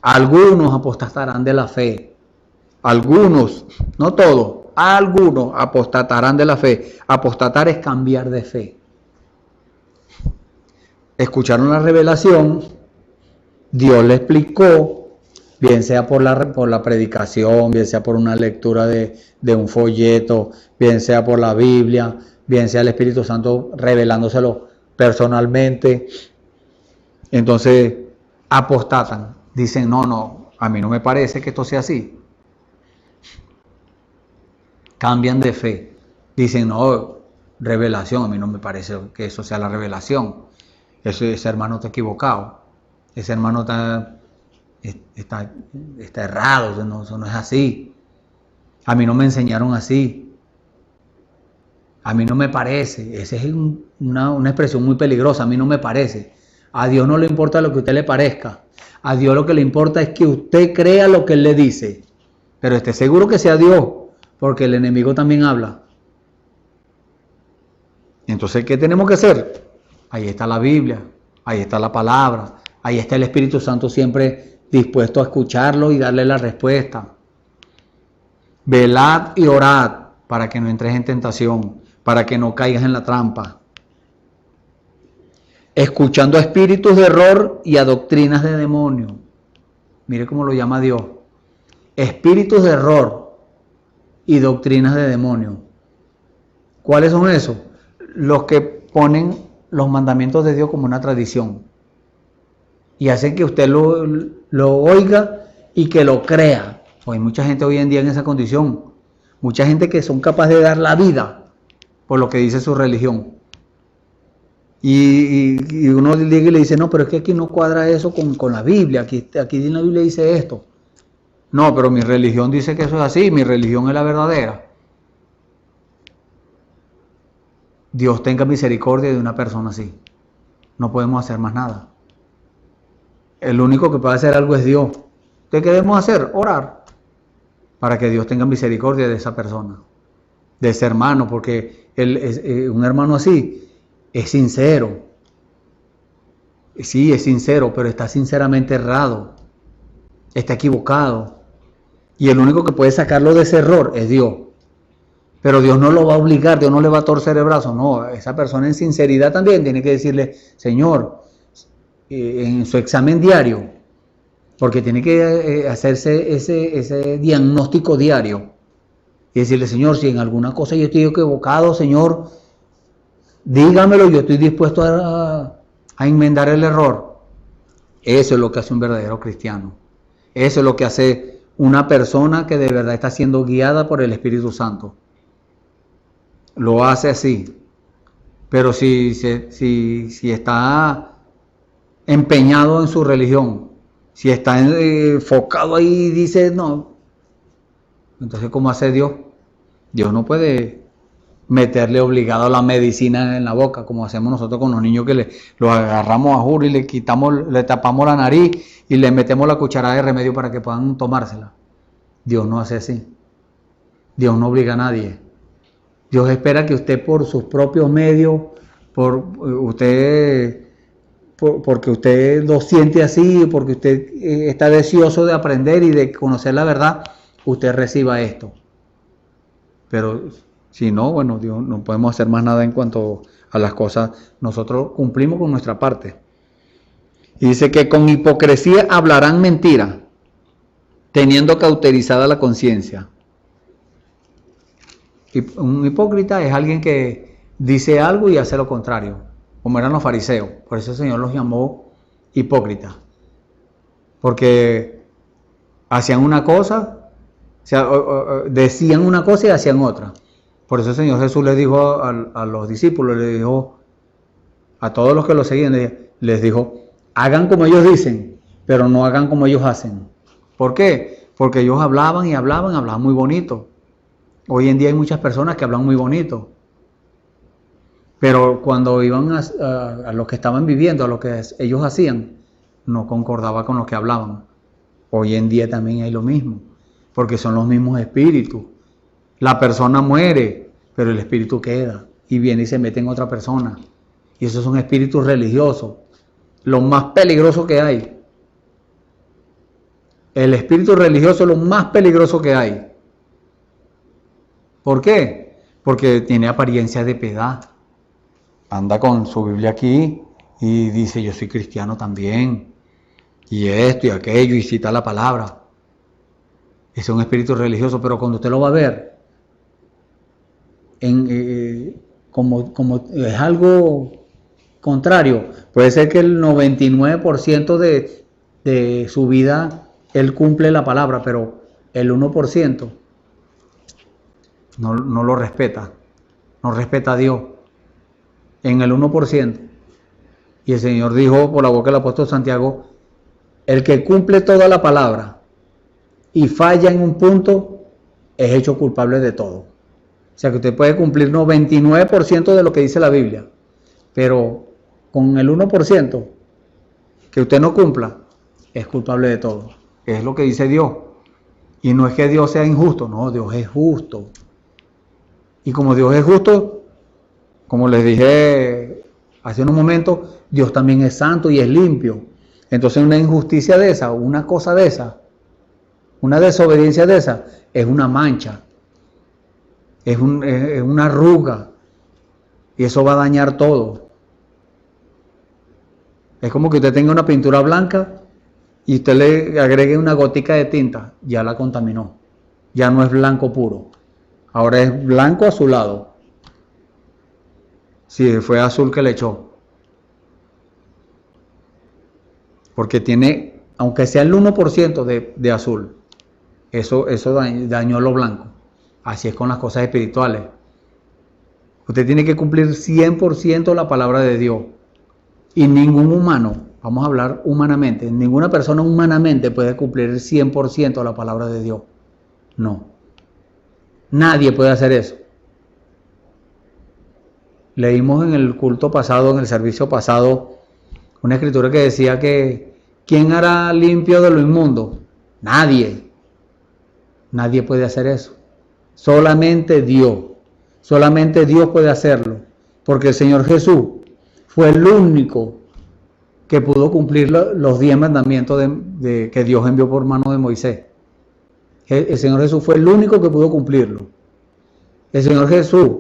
algunos apostatarán de la fe. Algunos, no todos, algunos apostatarán de la fe. Apostatar es cambiar de fe. Escucharon la revelación, Dios le explicó, bien sea por la predicación, bien sea por una lectura de un folleto, bien sea por la Biblia, bien sea el Espíritu Santo revelándoselo personalmente. Entonces apostatan, dicen, no, a mí no me parece que esto sea así. Cambian de fe, dicen, no, revelación, a mí no me parece que eso sea la revelación. Ese hermano está equivocado, ese hermano está errado, eso no es así. A mí no me enseñaron así. A mí no me parece. Esa es una expresión muy peligrosa, a mí no me parece. A Dios no le importa lo que a usted le parezca. A Dios lo que le importa es que usted crea lo que Él le dice. Pero esté seguro que sea Dios, porque el enemigo también habla. Entonces, ¿qué tenemos que hacer? Ahí está la Biblia, ahí está la palabra, ahí está el Espíritu Santo siempre dispuesto a escucharlo y darle la respuesta. Velad y orad para que no entres en tentación, para que no caigas en la trampa. Escuchando a espíritus de error y a doctrinas de demonio. Mire cómo lo llama Dios. Espíritus de error y doctrinas de demonio. ¿Cuáles son esos? Los que ponen los mandamientos de Dios como una tradición y hacen que usted lo oiga y que lo crea. Pues hay mucha gente hoy en día en esa condición, mucha gente que son capaces de dar la vida por lo que dice su religión, y uno llega y le dice, no, pero es que aquí no cuadra eso con la Biblia, aquí en la Biblia dice esto. No, pero mi religión dice que eso es así, mi religión es la verdadera. Dios tenga misericordia de una persona así. No podemos hacer más nada. El único que puede hacer algo es Dios. ¿Qué debemos hacer? Orar. Para que Dios tenga misericordia de esa persona. De ese hermano. Porque un hermano así es sincero. Sí, es sincero, pero está sinceramente errado. Está equivocado. Y el único que puede sacarlo de ese error es Dios. Pero Dios no lo va a obligar, Dios no le va a torcer el brazo. No, esa persona en sinceridad también tiene que decirle, Señor, en su examen diario, porque tiene que hacerse ese diagnóstico diario y decirle, Señor, si en alguna cosa yo estoy equivocado, Señor, dígamelo, yo estoy dispuesto a enmendar el error. Eso es lo que hace un verdadero cristiano. Eso es lo que hace una persona que de verdad está siendo guiada por el Espíritu Santo. Lo hace así. Pero si está empeñado en su religión, si está enfocado ahí y dice, no, entonces ¿cómo hace Dios? Dios no puede meterle obligado la medicina en la boca, como hacemos nosotros con los niños, que los agarramos a juro y le tapamos la nariz y le metemos la cucharada de remedio para que puedan tomársela. Dios no hace así. Dios no obliga a nadie. Dios espera que usted por sus propios medios, porque usted lo siente así, porque usted está deseoso de aprender y de conocer la verdad, usted reciba esto. Pero si no, bueno, Dios, no podemos hacer más nada en cuanto a las cosas. Nosotros cumplimos con nuestra parte. Y dice que con hipocresía hablarán mentira, teniendo cauterizada la conciencia. Un hipócrita es alguien que dice algo y hace lo contrario, como eran los fariseos. Por eso el Señor los llamó hipócritas, porque hacían una cosa, o sea, decían una cosa y hacían otra. Por eso el Señor Jesús les dijo a los discípulos, les dijo a todos los que lo seguían, les dijo, hagan como ellos dicen, pero no hagan como ellos hacen. ¿Por qué? Porque ellos hablaban y hablaban muy bonito. Hoy en día hay muchas personas que hablan muy bonito, pero cuando iban a lo que estaban viviendo, a lo que ellos hacían, no concordaba con lo que hablaban. Hoy en día también hay lo mismo, porque son los mismos espíritus. La persona muere, pero el espíritu queda y viene y se mete en otra persona. Y esos son espíritus religiosos, lo más peligroso que hay. El espíritu religioso es lo más peligroso que hay. ¿Por qué? Porque tiene apariencia de piedad. Anda con su Biblia aquí y dice, yo soy cristiano también. Y esto y aquello, y cita la palabra. Ese es un espíritu religioso, pero cuando usted lo va a ver, como es algo contrario, puede ser que el 99% de su vida él cumple la palabra, pero el 1% no lo respeta, no respeta a Dios en el 1%. Y el Señor dijo por la boca del apóstol Santiago, el que cumple toda la palabra y falla en un punto es hecho culpable de todo. O sea que usted puede cumplir 99% de lo que dice la Biblia, pero con el 1% que usted no cumpla es culpable de todo. Es lo que dice Dios. Y no es que Dios sea injusto, no, Dios es justo. Y como Dios es justo, como les dije hace unos momentos, Dios también es santo y es limpio. Entonces una injusticia de esa, una cosa de esa, una desobediencia de esa, es una mancha, es una arruga, y eso va a dañar todo. Es como que usted tenga una pintura blanca y usted le agregue una gotica de tinta, ya la contaminó, ya no es blanco puro. Ahora es blanco azulado. Si fue azul que le echó. Porque tiene, aunque sea el 1% de azul, eso dañó lo blanco. Así es con las cosas espirituales. Usted tiene que cumplir 100% la palabra de Dios. Y ningún humano, vamos a hablar humanamente, ninguna persona humanamente puede cumplir el 100% la palabra de Dios. No. Nadie puede hacer eso. Leímos en el culto pasado, en el servicio pasado, una escritura que decía que ¿quién hará limpio de lo inmundo? Nadie. Nadie puede hacer eso. Solamente Dios. Solamente Dios puede hacerlo. Porque el Señor Jesús fue el único que pudo cumplir los 10 mandamientos que Dios envió por mano de Moisés. El Señor Jesús fue el único que pudo cumplirlo. El Señor Jesús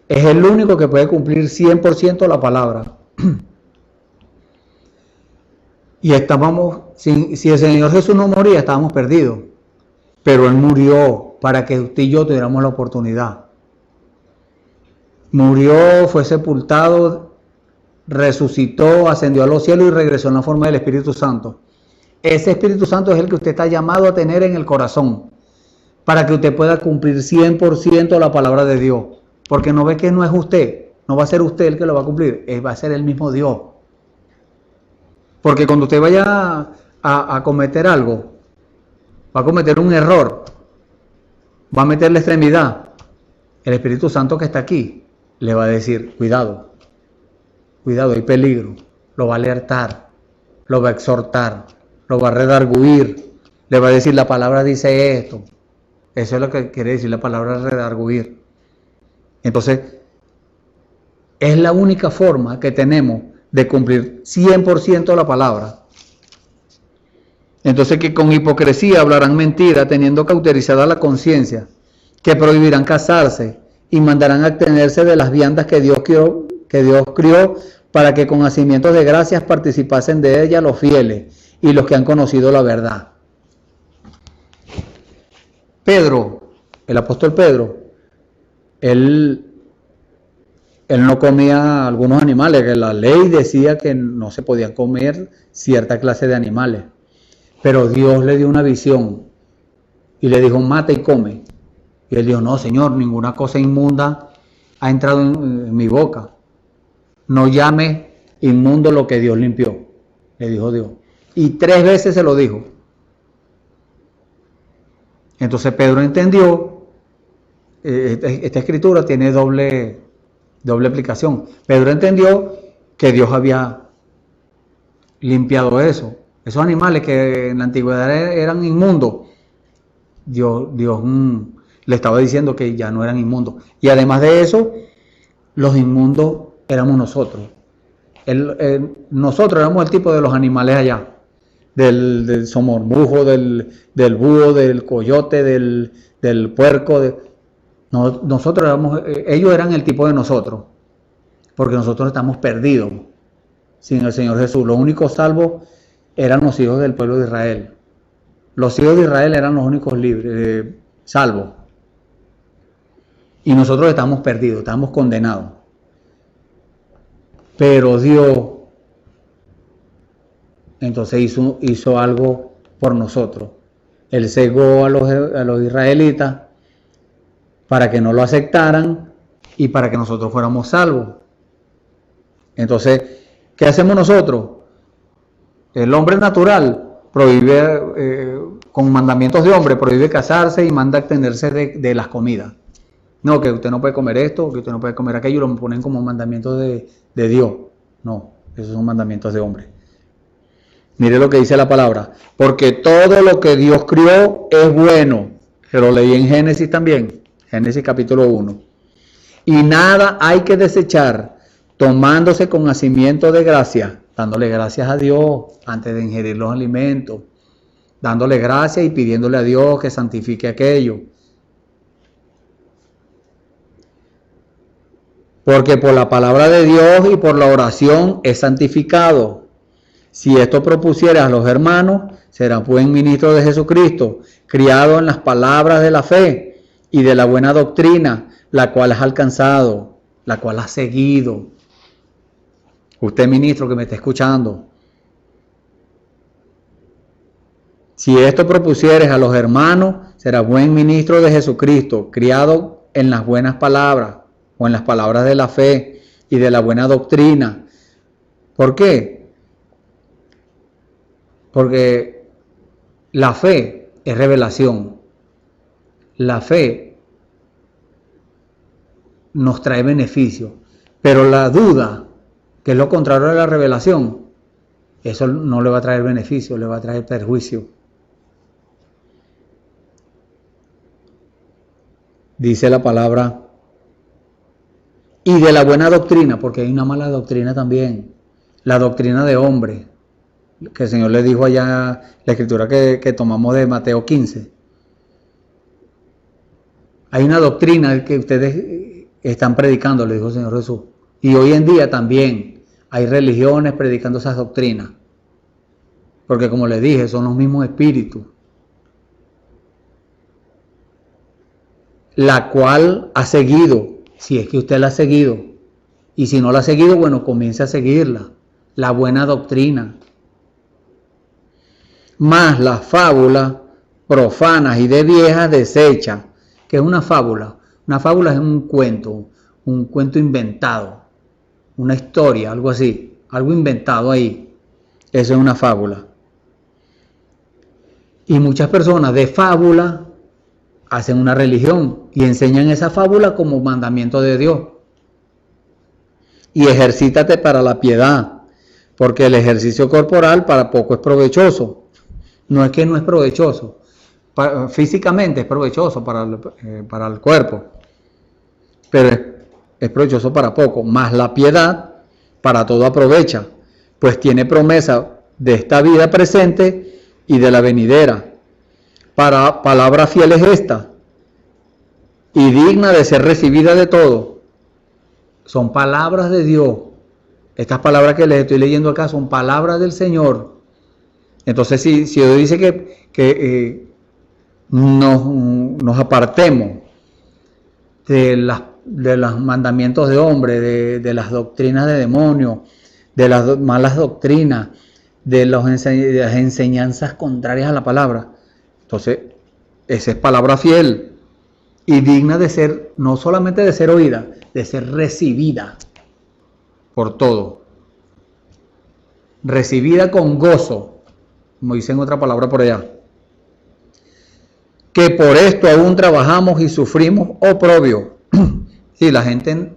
es el único que puede cumplir 100% la palabra. Y si el Señor Jesús no moría, estábamos perdidos. Pero Él murió para que usted y yo tuviéramos la oportunidad. Murió, fue sepultado, resucitó, ascendió a los cielos y regresó en la forma del Espíritu Santo. Ese Espíritu Santo es el que usted está llamado a tener en el corazón, para que usted pueda cumplir 100% la palabra de Dios. Porque no ve que no es usted, no va a ser usted el que lo va a cumplir, va a ser el mismo Dios. Porque cuando usted vaya a cometer algo, va a cometer un error, va a meter la extremidad, el Espíritu Santo que está aquí le va a decir, cuidado, hay peligro, lo va a alertar, lo va a exhortar, lo va a redarguir, le va a decir, la palabra dice esto. Eso es lo que quiere decir la palabra redarguir. Entonces, es la única forma que tenemos de cumplir 100% la palabra. Entonces, que con hipocresía hablarán mentira, teniendo cauterizada la conciencia, que prohibirán casarse y mandarán abstenerse de las viandas que Dios crió, para que con hacimientos de gracias participasen de ella los fieles y los que han conocido la verdad. Pedro, el apóstol Pedro, él no comía algunos animales, que la ley decía que no se podían comer cierta clase de animales. Pero Dios le dio una visión y le dijo, mata y come. Y él dijo, no, Señor, ninguna cosa inmunda ha entrado en mi boca. No llame inmundo lo que Dios limpió, le dijo Dios. Y 3 veces se lo dijo. Entonces Pedro entendió, esta escritura tiene doble aplicación. Pedro entendió que Dios había limpiado eso. Esos animales que en la antigüedad eran inmundos, Dios le estaba diciendo que ya no eran inmundos. Y además de eso, los inmundos éramos nosotros. Nosotros éramos el tipo de los animales allá. Del somormujo, del búho, del coyote, del puerco. Nosotros éramos, ellos eran el tipo de nosotros. Porque nosotros estamos perdidos sin el Señor Jesús. Los únicos salvos eran los hijos del pueblo de Israel. Los hijos de Israel eran los únicos libres, salvos. Y nosotros estamos perdidos, estamos condenados. Pero Dios entonces hizo algo por nosotros. Él cegó a los israelitas para que no lo aceptaran y para que nosotros fuéramos salvos. Entonces, ¿qué hacemos nosotros? El hombre natural prohíbe, con mandamientos de hombre, prohíbe casarse y manda abstenerse de las comidas. No, que usted no puede comer esto, que usted no puede comer aquello, lo ponen como mandamientos de Dios. No, esos son mandamientos de hombre. Mire lo que dice la palabra. Porque todo lo que Dios crió es bueno. Se lo leí en Génesis también. Génesis capítulo 1. Y nada hay que desechar, tomándose con hacimiento de gracia, dándole gracias a Dios antes de ingerir los alimentos, dándole gracias y pidiéndole a Dios que santifique aquello. Porque por la palabra de Dios y por la oración es santificado. Si esto propusieras a los hermanos, será buen ministro de Jesucristo, criado en las palabras de la fe y de la buena doctrina, la cual has alcanzado, la cual has seguido. Usted, ministro, que me está escuchando, si esto propusieres a los hermanos, será buen ministro de Jesucristo, criado en las buenas palabras o en las palabras de la fe y de la buena doctrina. ¿Por qué? Porque la fe es revelación. La fe nos trae beneficio, pero la duda, que es lo contrario de la revelación, eso no le va a traer beneficio, le va a traer perjuicio. Dice la palabra, y de la buena doctrina, porque hay una mala doctrina también, la doctrina de hombre, que el Señor le dijo allá, la escritura que tomamos de Mateo 15. Hay una doctrina que ustedes están predicando, le dijo el Señor Jesús. Y hoy en día también hay religiones predicando esas doctrinas. Porque como les dije, son los mismos espíritus. La cual ha seguido, si es que usted la ha seguido. Y si no la ha seguido, bueno, comience a seguirla. La buena doctrina. Más las fábulas profanas y de viejas desechas. ¿Qué es una fábula? Una fábula es un cuento inventado. Una historia, algo así. Algo inventado ahí. Eso es una fábula. Y muchas personas de fábula hacen una religión y enseñan esa fábula como mandamiento de Dios. Y ejercítate para la piedad, porque el ejercicio corporal para poco es provechoso. No es que no es provechoso, físicamente es provechoso para el cuerpo, pero es provechoso para poco. Más la piedad para todo aprovecha, pues tiene promesa de esta vida presente y de la venidera. Para palabra fiel es esta, y digna de ser recibida de todo. Son palabras de Dios. Estas palabras que les estoy leyendo acá son palabras del Señor. Entonces, si Dios dice que nos apartemos de los mandamientos de hombre, de las doctrinas de demonios, de las malas doctrinas, de las enseñanzas contrarias a la palabra, entonces, esa es palabra fiel y digna de ser, no solamente de ser oída, de ser recibida por todo. Recibida con gozo, como dicen otra palabra por allá. Que por esto aún trabajamos y sufrimos oprobio. Sí, la gente,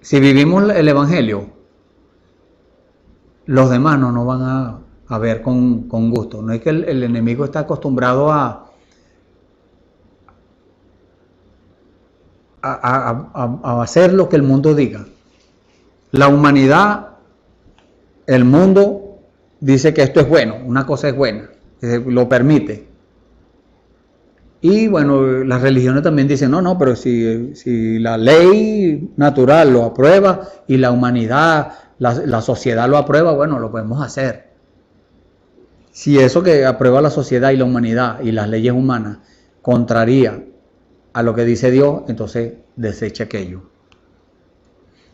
si vivimos el Evangelio, los demás no nos van a ver con gusto. No es que el enemigo está acostumbrado a hacer lo que el mundo diga. La humanidad, el mundo, dice que esto es bueno, una cosa es buena, lo permite. Y bueno, las religiones también dicen, no, pero si la ley natural lo aprueba y la humanidad, la sociedad lo aprueba, bueno, lo podemos hacer. Si eso que aprueba la sociedad y la humanidad y las leyes humanas contraría a lo que dice Dios, entonces desecha aquello.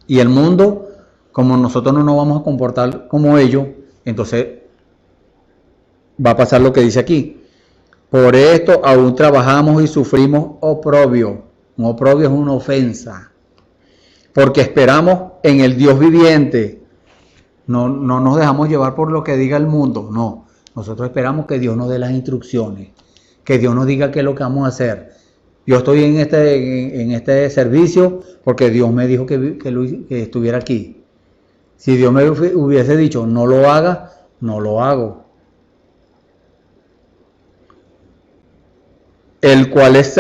Y el mundo, como nosotros no nos vamos a comportar como ellos, entonces va a pasar lo que dice aquí. Por esto aún trabajamos y sufrimos oprobio. Un oprobio es una ofensa. Porque esperamos en el Dios viviente. No nos dejamos llevar por lo que diga el mundo, no. Nosotros esperamos que Dios nos dé las instrucciones, que Dios nos diga qué es lo que vamos a hacer. Yo estoy en este servicio porque Dios me dijo que estuviera aquí. Si Dios me hubiese dicho no lo haga, no lo hago. El cual es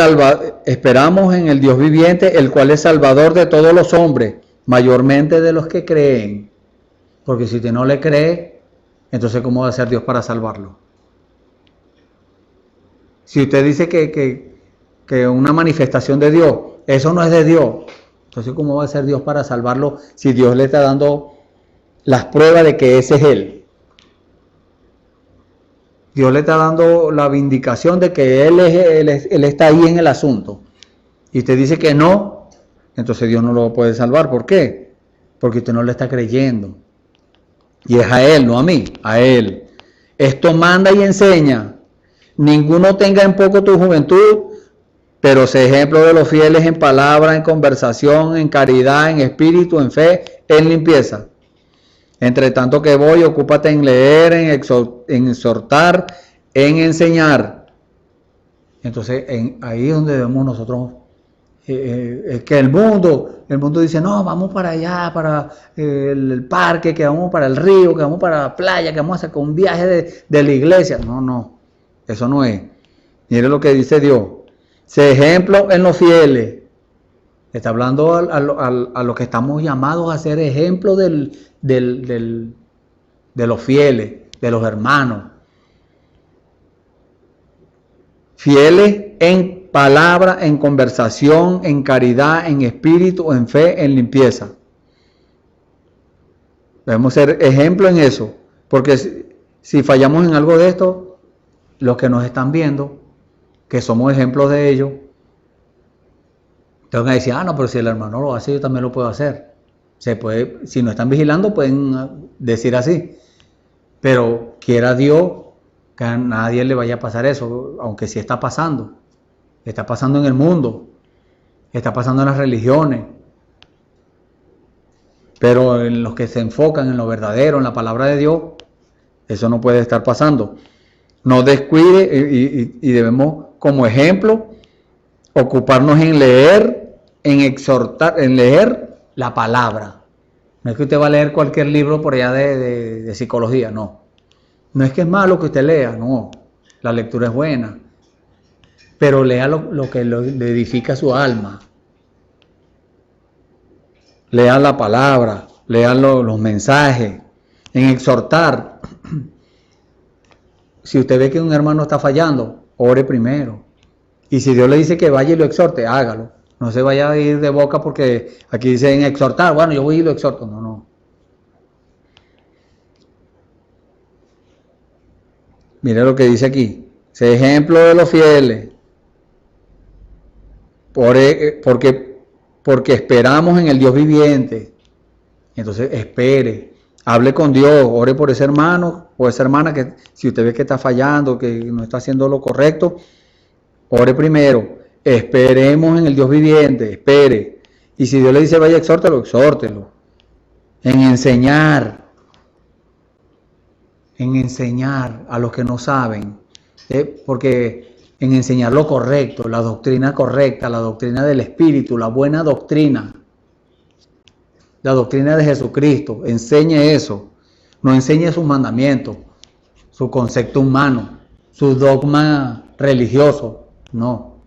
esperamos en el Dios viviente, el cual es salvador de todos los hombres, mayormente de los que creen. Porque si usted no le cree, entonces ¿cómo va a ser Dios para salvarlo? Si usted dice que una manifestación de Dios, eso no es de Dios, entonces ¿cómo va a ser Dios para salvarlo si Dios le está dando las pruebas de que ese es Él? Dios le está dando la vindicación de que Él está ahí en el asunto. Y usted dice que no, entonces Dios no lo puede salvar. ¿Por qué? Porque usted no le está creyendo. Y es a Él, no a mí, a Él. Esto manda y enseña. Ninguno tenga en poco tu juventud, pero sé ejemplo de los fieles en palabra, en conversación, en caridad, en espíritu, en fe, en limpieza. Entre tanto que voy, ocúpate en leer, en exhortar, en enseñar. Entonces, ahí es donde vemos nosotros que el mundo dice, no, vamos para allá, para el parque, que vamos para el río, que vamos para la playa, que vamos a hacer un viaje de la iglesia. No, eso no es. Mire lo que dice Dios. Sé ejemplo en los fieles. Está hablando a los que estamos llamados a ser ejemplo de los fieles, de los hermanos. Fieles en palabra, en conversación, en caridad, en espíritu, en fe, en limpieza. Debemos ser ejemplo en eso, porque si fallamos en algo de esto, los que nos están viendo, que somos ejemplos de ello, te van a decir, no, pero si el hermano lo hace, yo también lo puedo hacer. Se puede, si no están vigilando, pueden decir así. Pero quiera Dios que a nadie le vaya a pasar eso, aunque sí está pasando. Está pasando en el mundo, está pasando en las religiones. Pero en los que se enfocan en lo verdadero, en la palabra de Dios, eso no puede estar pasando. No descuide y debemos, como ejemplo, ocuparnos en leer, en exhortar, en leer la palabra. No es que usted va a leer cualquier libro por allá de psicología, no. No es que es malo que usted lea, no. La lectura es buena. Pero lea lo que le edifica su alma. Lean la palabra, lean los mensajes, en exhortar. Si usted ve que un hermano está fallando, ore primero. Y si Dios le dice que vaya y lo exhorte, hágalo. No se vaya a ir de boca porque aquí dicen exhortar. Bueno, yo voy y lo exhorto. No. Mire lo que dice aquí. Sé ejemplo de los fieles. Porque esperamos en el Dios viviente. Entonces espere, hable con Dios, ore por ese hermano o esa hermana que si usted ve que está fallando, que no está haciendo lo correcto, ore primero. Esperemos en el Dios viviente, espere. Y si Dios le dice vaya, exhórtelo. En enseñar a los que no saben, porque en enseñar lo correcto, la doctrina correcta, la doctrina del Espíritu, la buena doctrina, la doctrina de Jesucristo, enseñe eso, no enseñe sus mandamientos, su concepto humano, su dogma religioso, no,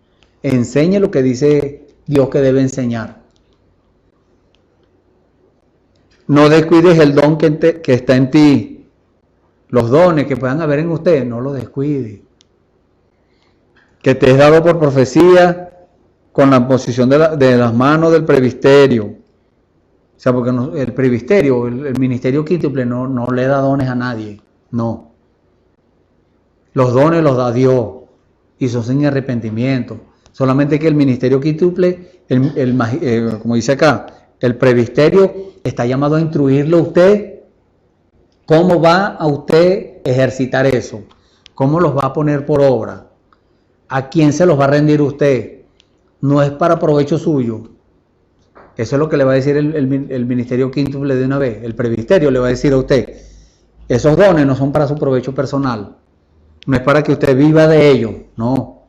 enseñe lo que dice Dios que debe enseñar. No descuides el don que está en ti, los dones que puedan haber en usted, no los descuide. Que te es dado por profecía con la posición de las manos del presbiterio. O sea, porque el presbiterio, el ministerio quíntuple no le da dones a nadie, no. Los dones los da Dios y son sin arrepentimiento. Solamente que el ministerio quíntuple, como dice acá, el presbiterio está llamado a instruirlo a usted. ¿Cómo va a usted ejercitar eso? ¿Cómo los va a poner por obra? ¿A quién se los va a rendir usted? No es para provecho suyo. Eso es lo que le va a decir el ministerio quíntuple de una vez. El presbiterio le va a decir a usted, esos dones no son para su provecho personal. No es para que usted viva de ellos, no.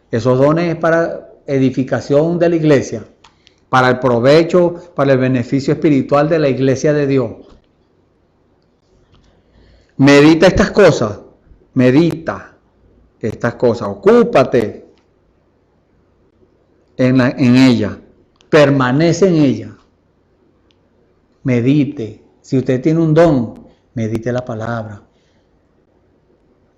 Esos dones es para edificación de la iglesia, para el provecho, para el beneficio espiritual de la iglesia de Dios. Medita estas cosas, ocúpate en ella, permanece en ella, medite. Si usted tiene un don, medite la palabra.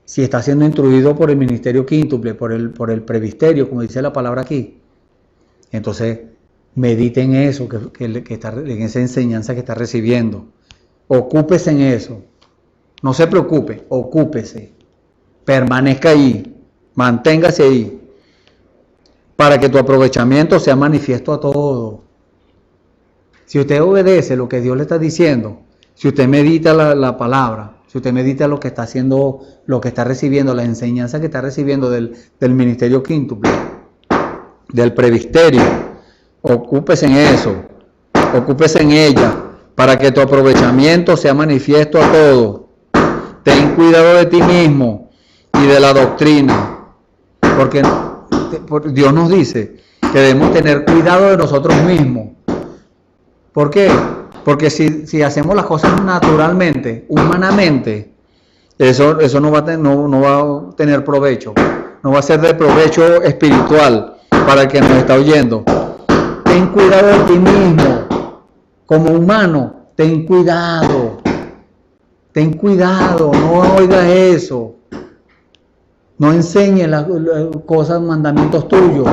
Si está siendo instruido por el ministerio quíntuple, por el presbiterio, como dice la palabra aquí, entonces medite en eso, en esa enseñanza que está recibiendo. Ocúpese en eso. No se preocupe, ocúpese. Permanezca ahí, manténgase ahí, para que tu aprovechamiento sea manifiesto a todos. Si usted obedece lo que Dios le está diciendo, si usted medita la palabra, si usted medita lo que está haciendo, lo que está recibiendo, la enseñanza que está recibiendo del ministerio quíntuple, del presbiterio, ocúpese en eso, ocúpese en ella, para que tu aprovechamiento sea manifiesto a todos. Ten cuidado de ti mismo y de la doctrina, porque Dios nos dice que debemos tener cuidado de nosotros mismos. ¿Por qué? Porque si hacemos las cosas naturalmente, humanamente, eso no va a tener provecho, no va a ser de provecho espiritual para el que nos está oyendo. Ten cuidado de ti mismo, como humano, ten cuidado, no oigas eso. No enseñes las cosas, mandamientos tuyos,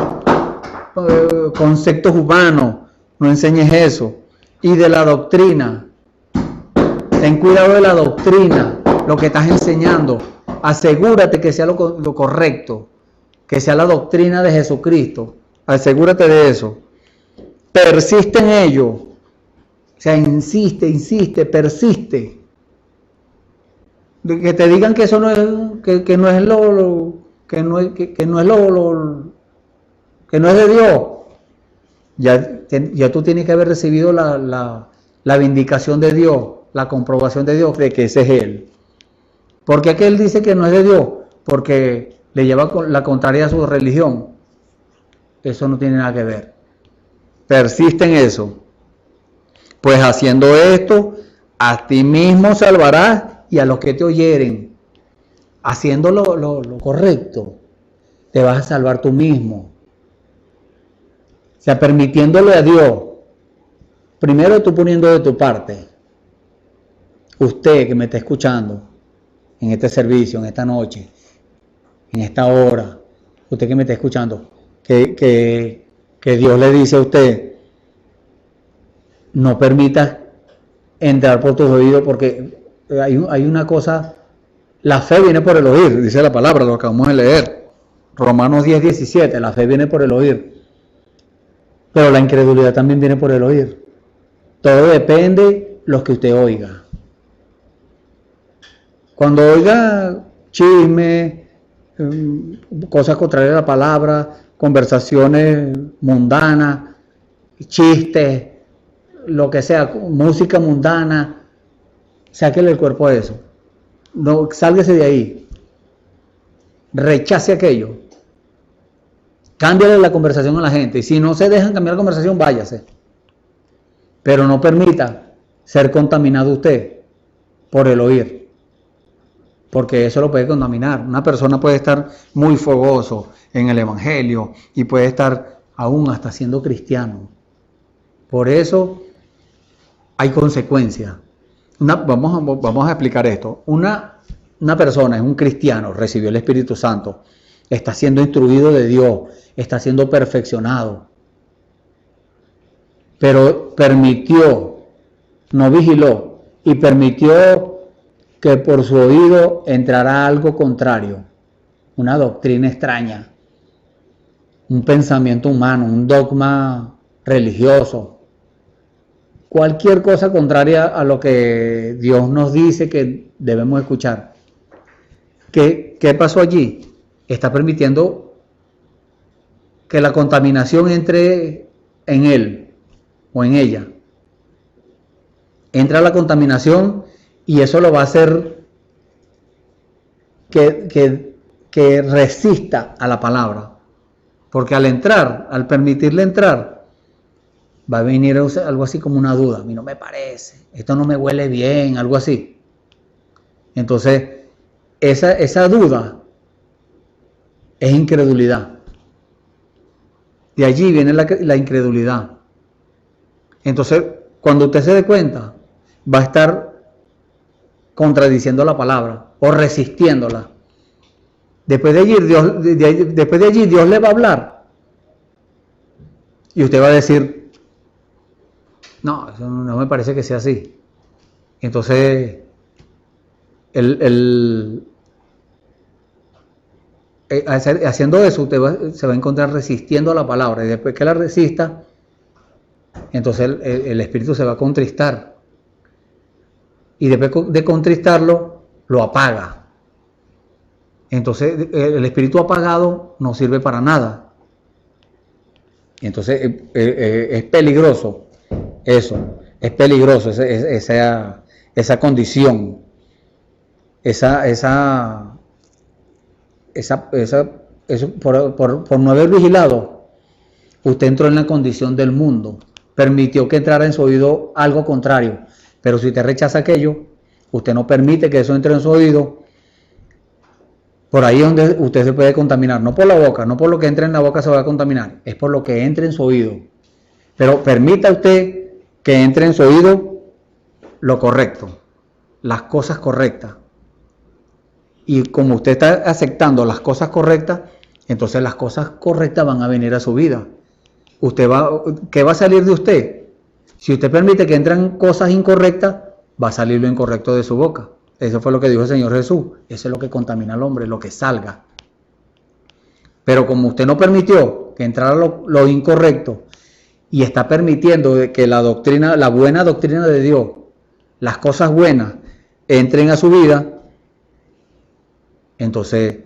conceptos humanos, no enseñes eso. Y de la doctrina, ten cuidado de la doctrina, lo que estás enseñando. Asegúrate que sea lo correcto, que sea la doctrina de Jesucristo. Asegúrate de eso. Persiste en ello. O sea, insiste, persiste. Que te digan que eso no es, que no es que no es de Dios. Ya tú tienes que haber recibido la vindicación de Dios, la comprobación de Dios de que ese es Él. ¿Por qué aquel dice que no es de Dios? Porque le lleva la contraria a su religión. Eso no tiene nada que ver. Persiste en eso. Pues haciendo esto, a ti mismo salvarás y a los que te oyeren. Haciendo lo correcto, te vas a salvar tú mismo. O sea, permitiéndole a Dios. Primero tú poniendo de tu parte. Usted que me está escuchando en este servicio, en esta noche, en esta hora, usted que me está escuchando, que Dios le dice a usted, no permitas entrar por tus oídos, porque hay una cosa, la fe viene por el oír, dice la palabra, lo acabamos de leer, Romanos 10:17, la fe viene por el oír, pero la incredulidad también viene por el oír. Todo depende de lo que usted oiga. Cuando oiga chisme, cosas contrarias a la palabra, conversaciones mundanas, chistes, lo que sea, música mundana, sáquele el cuerpo a eso. No, sálguese de ahí. Rechace aquello. Cámbiale la conversación a la gente. Y si no se dejan cambiar la conversación, váyase. Pero no permita ser contaminado usted por el oír. Porque eso lo puede contaminar. Una persona puede estar muy fogoso en el evangelio y puede estar aún hasta siendo cristiano. Por eso hay consecuencias. Vamos a explicar esto. Una persona es un cristiano, recibió el Espíritu Santo, está siendo instruido de Dios, está siendo perfeccionado, pero permitió, no vigiló, y permitió que por su oído entrara algo contrario, una doctrina extraña, un pensamiento humano, un dogma religioso, cualquier cosa contraria a lo que Dios nos dice que debemos escuchar. ¿Qué pasó allí? Está permitiendo que la contaminación entre en él o en ella. Entra la contaminación y eso lo va a hacer que resista a la palabra. Porque al permitirle entrar, va a venir algo así como una duda. A mí no me parece, esto no me huele bien, algo así. Entonces, esa duda es incredulidad. De allí viene la incredulidad. Entonces, cuando usted se dé cuenta, va a estar contradiciendo la palabra o resistiéndola. Después de allí Dios le va a hablar. Y usted va a decir, no, eso no me parece que sea así. Entonces, haciendo eso, usted se va a encontrar resistiendo a la palabra. Y después que la resista, entonces el espíritu se va a contristar. Y después de contristarlo, lo apaga. Entonces, el espíritu apagado no sirve para nada. Entonces, es peligroso eso. Es peligroso esa condición. Eso por no haber vigilado, usted entró en la condición del mundo, permitió que entrara en su oído algo contrario, pero si usted rechaza aquello, usted no permite que eso entre en su oído, por ahí es donde usted se puede contaminar, no por la boca, no por lo que entre en la boca se va a contaminar, es por lo que entre en su oído. Pero permita usted que entre en su oído lo correcto, las cosas correctas. Y como usted está aceptando las cosas correctas, entonces las cosas correctas van a venir a su vida. ¿Qué va a salir de usted? Si usted permite que entren cosas incorrectas, va a salir lo incorrecto de su boca. Eso fue lo que dijo el Señor Jesús. Eso es lo que contamina al hombre, lo que salga. Pero como usted no permitió que entrara lo incorrecto y está permitiendo que la buena doctrina de Dios, las cosas buenas, entren a su vida, entonces,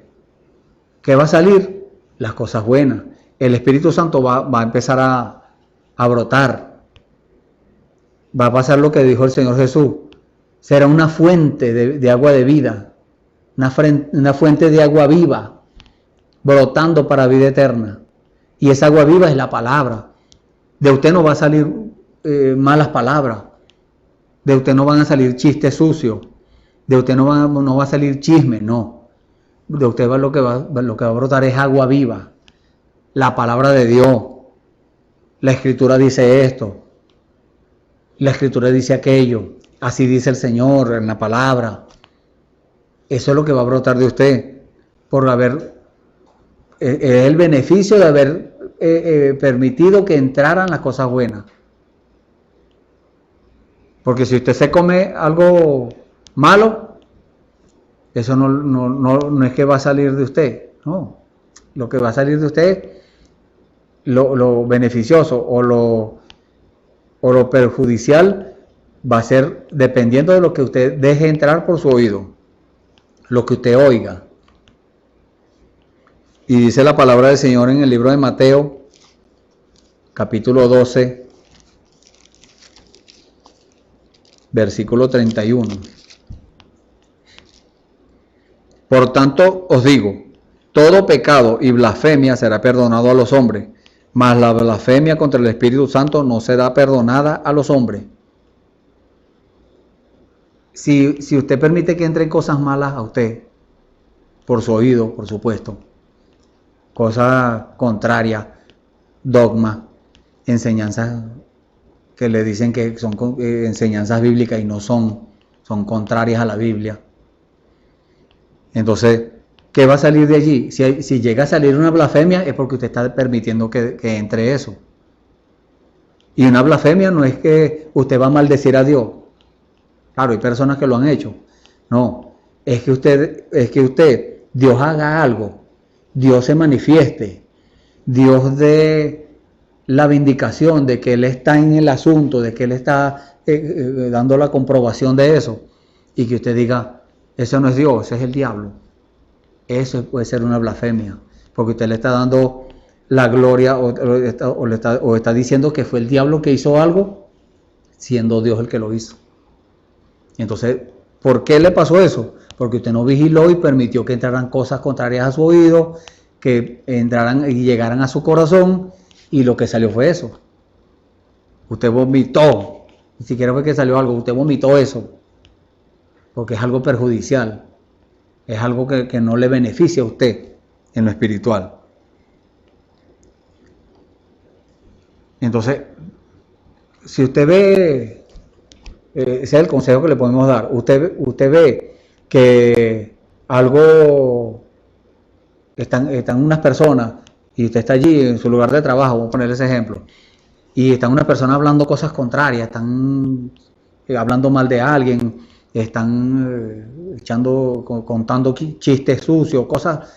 ¿qué va a salir? Las cosas buenas. El Espíritu Santo va a empezar a brotar. Va a pasar lo que dijo el Señor Jesús. Será una fuente de agua de vida, una fuente de agua viva, brotando para vida eterna. Y esa agua viva es la palabra. De usted no va a salir malas palabras. De usted no van a salir chistes sucios. De usted no va a salir chisme, no. De usted lo que va a brotar es agua viva. La palabra de Dios. La Escritura dice esto. La Escritura dice aquello. Así dice el Señor en la palabra. Eso es lo que va a brotar de usted. Por haber el beneficio de haber permitido que entraran las cosas buenas. Porque si usted se come algo malo, eso no es que va a salir de usted, no. Lo que va a salir de usted, lo beneficioso o lo perjudicial, va a ser dependiendo de lo que usted deje entrar por su oído, lo que usted oiga. Y dice la palabra del Señor en el libro de Mateo, capítulo 12, versículo 31. Por tanto os digo, todo pecado y blasfemia será perdonado a los hombres, mas la blasfemia contra el Espíritu Santo no será perdonada a los hombres. Si usted permite que entren cosas malas a usted, por su oído, por supuesto, cosas contrarias, dogmas, enseñanzas que le dicen que son enseñanzas bíblicas y no son contrarias a la Biblia. Entonces, ¿qué va a salir de allí? Si llega a salir una blasfemia es porque usted está permitiendo que entre eso. Y una blasfemia no es que usted va a maldecir a Dios. Claro, hay personas que lo han hecho. No, es que usted, Dios haga algo, Dios se manifieste, Dios dé la vindicación de que Él está en el asunto, de que Él está dando la comprobación de eso, y que usted diga, eso no es Dios, ese es el diablo. Eso puede ser una blasfemia, porque usted le está dando la gloria o está diciendo que fue el diablo que hizo algo, siendo Dios el que lo hizo. Entonces, ¿por qué le pasó eso? Porque usted no vigiló y permitió que entraran cosas contrarias a su oído, que entraran y llegaran a su corazón, y lo que salió fue eso. Usted vomitó, ni siquiera fue que salió algo, usted vomitó eso, porque es algo perjudicial, es algo que no le beneficia a usted en lo espiritual. Entonces, si usted ve, ese es el consejo que le podemos dar, usted ve que algo, están unas personas, y usted está allí en su lugar de trabajo, vamos a poner ese ejemplo, y están unas personas hablando cosas contrarias, están hablando mal de alguien, están contando chistes sucios, cosas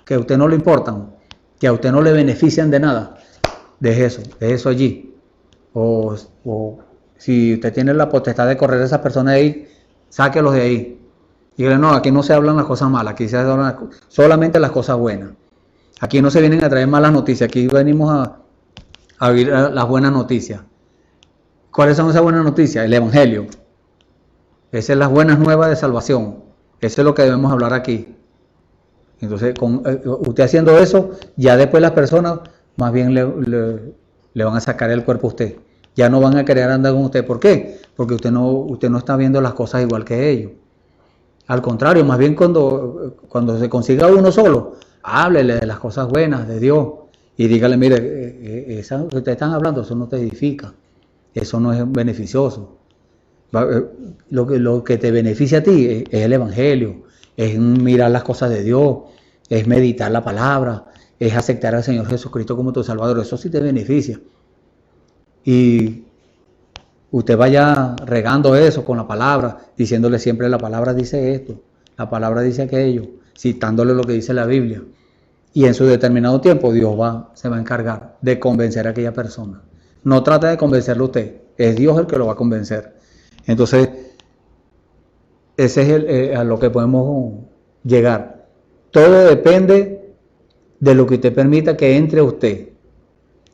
que a usted no le importan, que a usted no le benefician de nada. Deje eso allí. O si usted tiene la potestad de correr a esas personas de ahí, sáquelos de ahí. Dígale, no, aquí no se hablan las cosas malas, aquí se hablan solamente las cosas buenas. Aquí no se vienen a traer malas noticias, aquí venimos a oír las buenas noticias. ¿Cuáles son esas buenas noticias? El Evangelio. Esas son las buenas nuevas de salvación. Eso es lo que debemos hablar aquí. Entonces, usted haciendo eso, ya después las personas más bien le van a sacar el cuerpo a usted. Ya no van a querer andar con usted. ¿Por qué? Porque usted no está viendo las cosas igual que ellos. Al contrario, más bien cuando se consiga uno solo, háblele de las cosas buenas de Dios y dígale, mire, eso que ustedes están hablando, eso no te edifica, eso no es beneficioso. Lo que te beneficia a ti es el Evangelio, es mirar las cosas de Dios, es meditar la palabra, es aceptar al Señor Jesucristo como tu Salvador. Eso sí te beneficia. Y usted vaya regando eso con la palabra, diciéndole siempre la palabra dice esto, la palabra dice aquello, citándole lo que dice la Biblia. Y en su determinado tiempo Dios se va a encargar de convencer a aquella persona. No trata de convencerlo usted, es Dios el que lo va a convencer. Entonces, ese es a lo que podemos llegar. Todo depende de lo que usted permita que entre a usted.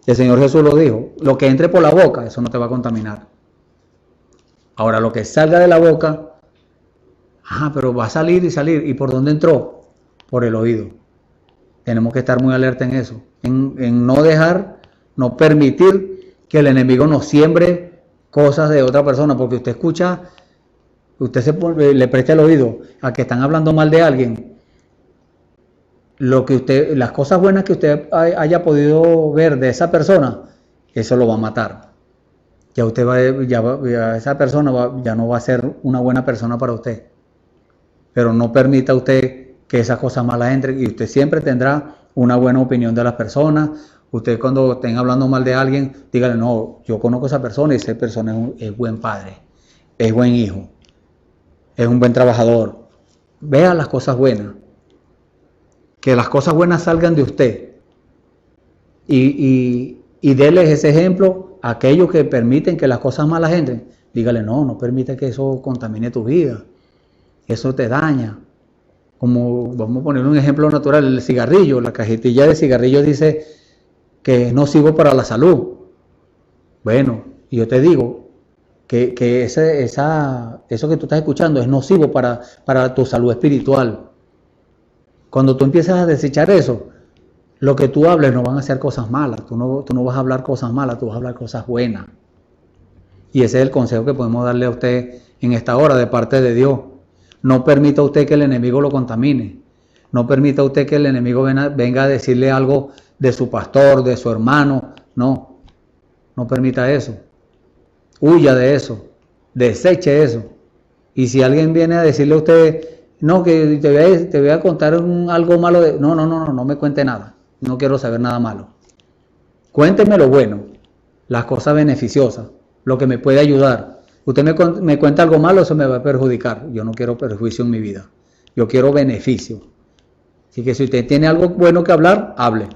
El Señor Jesús lo dijo, lo que entre por la boca, eso no te va a contaminar. Ahora, lo que salga de la boca, pero va a salir y salir. ¿Y por dónde entró? Por el oído. Tenemos que estar muy alerta en eso, en no dejar, no permitir que el enemigo nos siembre cosas de otra persona, porque usted escucha, le presta el oído a que están hablando mal de alguien. Las cosas buenas que usted haya podido ver de esa persona, eso lo va a matar. Esa persona ya no va a ser una buena persona para usted. Pero no permita usted que esas cosas malas entren, y usted siempre tendrá una buena opinión de las personas. Usted cuando estén hablando mal de alguien, dígale, no, yo conozco a esa persona y esa persona es buen padre, es buen hijo, es un buen trabajador. Vea las cosas buenas. Que las cosas buenas salgan de usted. Y déles ese ejemplo a aquellos que permiten que las cosas malas entren. Dígale, no permite que eso contamine tu vida. Eso te daña. Como vamos a poner un ejemplo natural, el cigarrillo, la cajetilla de cigarrillo dice que es nocivo para la salud. Bueno, y yo te digo que eso que tú estás escuchando es nocivo para tu salud espiritual. Cuando tú empiezas a desechar eso, lo que tú hables no van a ser cosas malas. Tú no vas a hablar cosas malas, tú vas a hablar cosas buenas. Y ese es el consejo que podemos darle a usted en esta hora de parte de Dios. No permita usted que el enemigo lo contamine. No permita usted que el enemigo venga a decirle algo de su pastor, de su hermano. No permita eso. Huya de eso. Deseche eso. Y si alguien viene a decirle a usted, no, que te voy a contar algo malo de... No me cuente nada. No quiero saber nada malo. Cuénteme lo bueno, las cosas beneficiosas, lo que me puede ayudar. Usted me cuenta algo malo, eso me va a perjudicar. Yo no quiero perjuicio en mi vida. Yo quiero beneficio. Así que si usted tiene algo bueno que hablar, hable.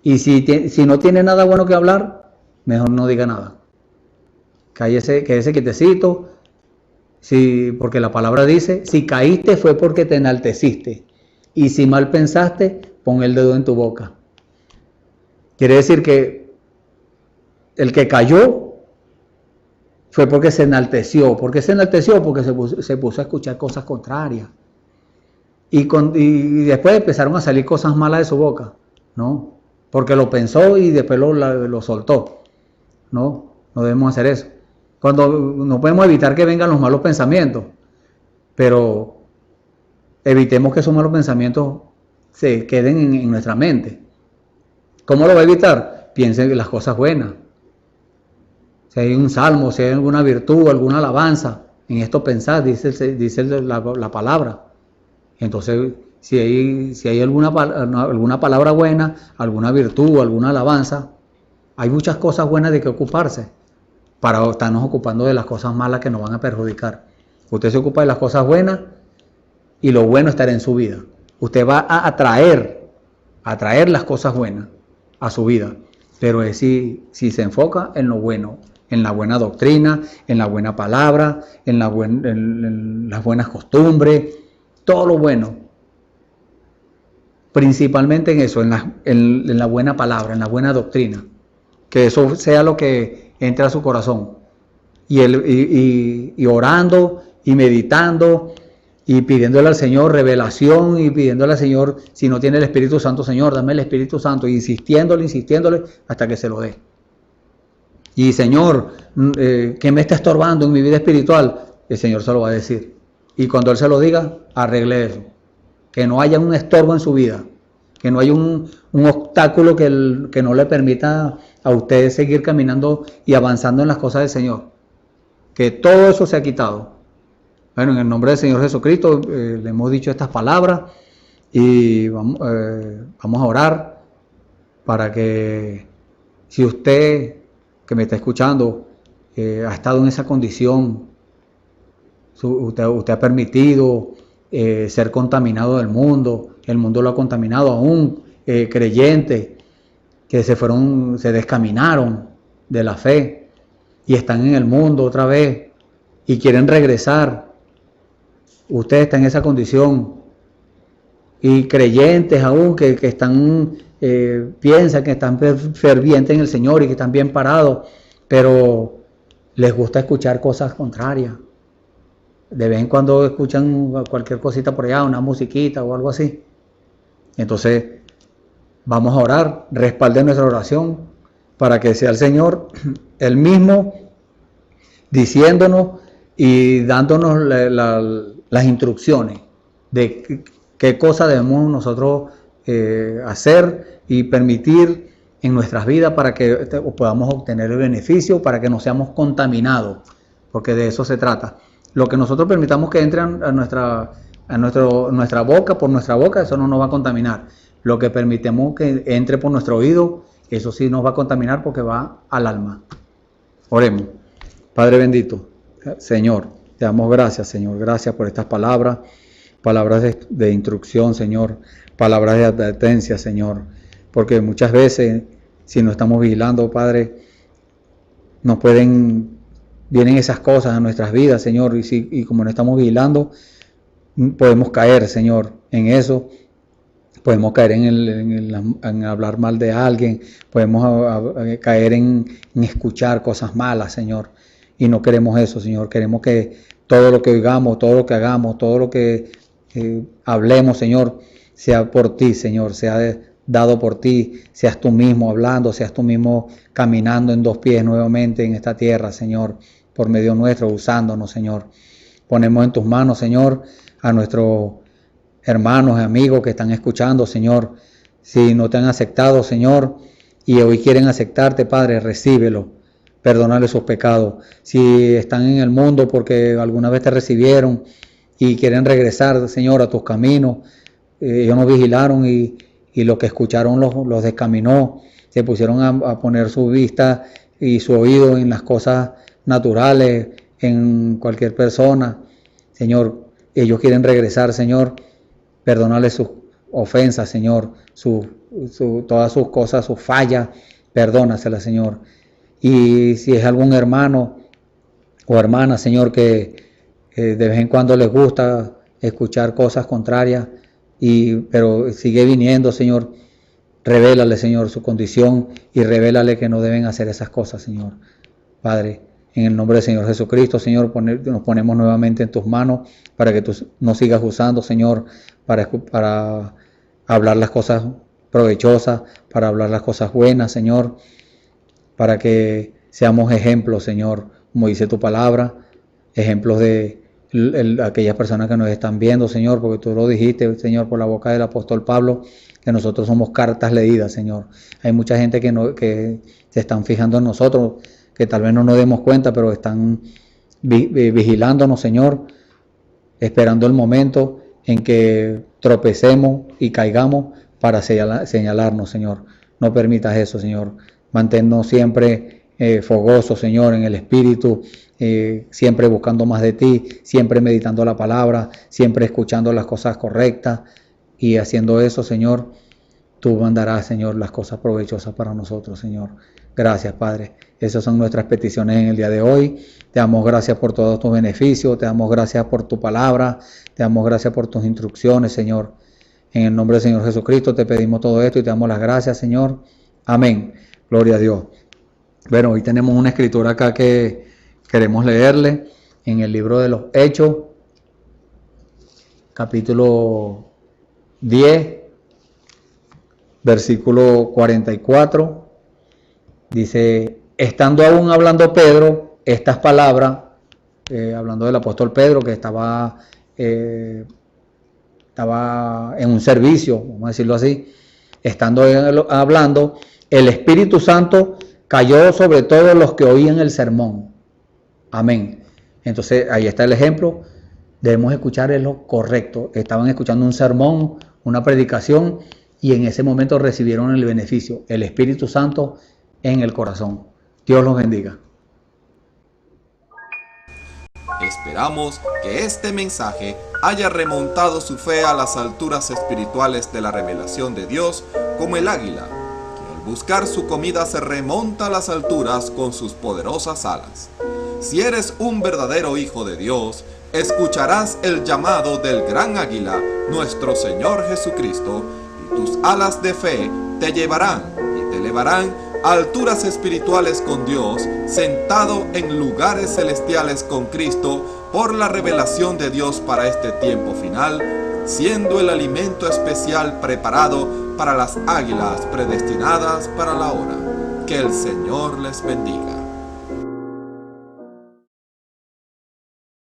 Y si no tiene nada bueno que hablar, mejor no diga nada. Quédese quietecito. Porque la palabra dice, si caíste fue porque te enalteciste. Y si mal pensaste, pon el dedo en tu boca. Quiere decir que el que cayó fue porque se enalteció. ¿Por qué se enalteció? Porque se puso a escuchar cosas contrarias. Y después empezaron a salir cosas malas de su boca. No, porque lo pensó y después lo soltó. No debemos hacer eso. Cuando no podemos evitar que vengan los malos pensamientos, pero evitemos que esos malos pensamientos se queden en nuestra mente. ¿Cómo lo va a evitar? Piense en las cosas buenas. Si hay un salmo, si hay alguna virtud, alguna alabanza, en esto pensad, dice la palabra. Entonces, si hay alguna palabra buena, alguna virtud, alguna alabanza, hay muchas cosas buenas de que ocuparse para estarnos ocupando de las cosas malas que nos van a perjudicar. Usted se ocupa de las cosas buenas y lo bueno estará en su vida. Usted va a atraer las cosas buenas a su vida, pero es si se enfoca en lo bueno, en la buena doctrina, en la buena palabra, en las buenas costumbres, todo lo bueno. Principalmente en eso, en la buena palabra, en la buena doctrina. Que eso sea lo que entre a su corazón. Y orando y meditando y pidiéndole al Señor revelación y pidiéndole al Señor, si no tiene el Espíritu Santo, Señor, dame el Espíritu Santo, y insistiéndole hasta que se lo dé. Y Señor, ¿qué me está estorbando en mi vida espiritual? El Señor se lo va a decir. Y cuando Él se lo diga, arregle eso. Que no haya un estorbo en su vida. Que no haya un obstáculo que no le permita a usted seguir caminando y avanzando en las cosas del Señor. Que todo eso se ha quitado. Bueno, en el nombre del Señor Jesucristo le hemos dicho estas palabras y vamos a orar para que, si usted que me está escuchando ha estado en esa condición, usted ha permitido ser contaminado del mundo, el mundo lo ha contaminado, aún creyentes que se descaminaron de la fe y están en el mundo otra vez y quieren regresar. Usted está en esa condición y creyentes aún que están, piensan que están fervientes en el Señor y que están bien parados, pero les gusta escuchar cosas contrarias. De vez en cuando escuchan cualquier cosita por allá, una musiquita o algo así. Entonces vamos a orar, respalden nuestra oración para que sea el Señor Él mismo diciéndonos y dándonos las instrucciones de qué cosa debemos nosotros hacer y permitir en nuestras vidas para que podamos obtener el beneficio, para que no seamos contaminados, porque de eso se trata. Lo que nosotros permitamos que entre a nuestra boca, por nuestra boca, eso no nos va a contaminar. Lo que permitemos que entre por nuestro oído, eso sí nos va a contaminar porque va al alma. Oremos. Padre bendito, Señor, te damos gracias, Señor. Gracias por estas palabras de instrucción, Señor. Palabras de advertencia, Señor. Porque muchas veces, si no estamos vigilando, Padre, vienen esas cosas a nuestras vidas, Señor. Y como no estamos vigilando, podemos caer, Señor, en eso. Podemos caer en hablar mal de alguien. Podemos caer en escuchar cosas malas, Señor. Y no queremos eso, Señor. Queremos que todo lo que oigamos, todo lo que hagamos, todo lo que hablemos, Señor, sea por ti, Señor. Sea dado por ti. Seas tú mismo hablando, seas tú mismo caminando en dos pies nuevamente en esta tierra, Señor. Por medio nuestro, usándonos, Señor. Ponemos en tus manos, Señor, a nuestros hermanos y amigos que están escuchando, Señor. Si no te han aceptado, Señor, y hoy quieren aceptarte, Padre, recíbelo. Perdónale sus pecados. Si están en el mundo porque alguna vez te recibieron y quieren regresar, Señor, a tus caminos, ellos no vigilaron y lo que escucharon los descaminó. Se pusieron a poner su vista y su oído en las cosas naturales, en cualquier persona. Señor, ellos quieren regresar, Señor. Perdónale sus ofensas, Señor. Todas sus cosas, sus fallas, perdónaselas, Señor. Y si es algún hermano o hermana, Señor, que de vez en cuando les gusta escuchar cosas contrarias, pero sigue viniendo, Señor, revélale, Señor, su condición y revélale que no deben hacer esas cosas, Señor. Padre, en el nombre del Señor Jesucristo, Señor, nos ponemos nuevamente en tus manos para que tú nos sigas usando, Señor, para hablar las cosas provechosas, para hablar las cosas buenas, Señor, para que seamos ejemplos, Señor, como dice tu palabra, ejemplos de aquellas personas que nos están viendo, Señor, porque tú lo dijiste, Señor, por la boca del apóstol Pablo, que nosotros somos cartas leídas, Señor. Hay mucha gente que se están fijando en nosotros, que tal vez no nos demos cuenta, pero están vigilándonos, Señor, esperando el momento en que tropecemos y caigamos para señalarnos, Señor. No permitas eso, Señor. Manténnos siempre fogosos, Señor, en el Espíritu, siempre buscando más de ti, siempre meditando la palabra, siempre escuchando las cosas correctas, y haciendo eso, Señor, tú mandarás, Señor, las cosas provechosas para nosotros, Señor. Gracias, Padre. Esas son nuestras peticiones en el día de hoy. Te damos gracias por todos tus beneficios, te damos gracias por tu palabra, te damos gracias por tus instrucciones, Señor. En el nombre del Señor Jesucristo te pedimos todo esto y te damos las gracias, Señor. Amén. Gloria a Dios. Bueno, hoy tenemos una escritura acá que queremos leerle en el libro de los Hechos, capítulo 10, versículo 44. Dice: estando aún hablando Pedro estas palabras, hablando del apóstol Pedro, que estaba en un servicio, vamos a decirlo así, estando hablando, el Espíritu Santo cayó sobre todos los que oían el sermón. Amén. Entonces ahí está el ejemplo. debemos escuchar es lo correcto. Estaban escuchando un sermón, una predicación, y en ese momento recibieron el beneficio, el Espíritu Santo en el corazón. Dios los bendiga.
Esperamos que este mensaje haya remontado su fe a las alturas espirituales de la revelación de Dios, como el águila, que al buscar su comida se remonta a las alturas con sus poderosas alas. Si eres un verdadero hijo de Dios, escucharás el llamado del gran águila, nuestro Señor Jesucristo, y tus alas de fe te llevarán y te elevarán a alturas espirituales con Dios, sentado en lugares celestiales con Cristo, por la revelación de Dios para este tiempo final, siendo el alimento especial preparado para las águilas predestinadas para la hora. Que el Señor les bendiga.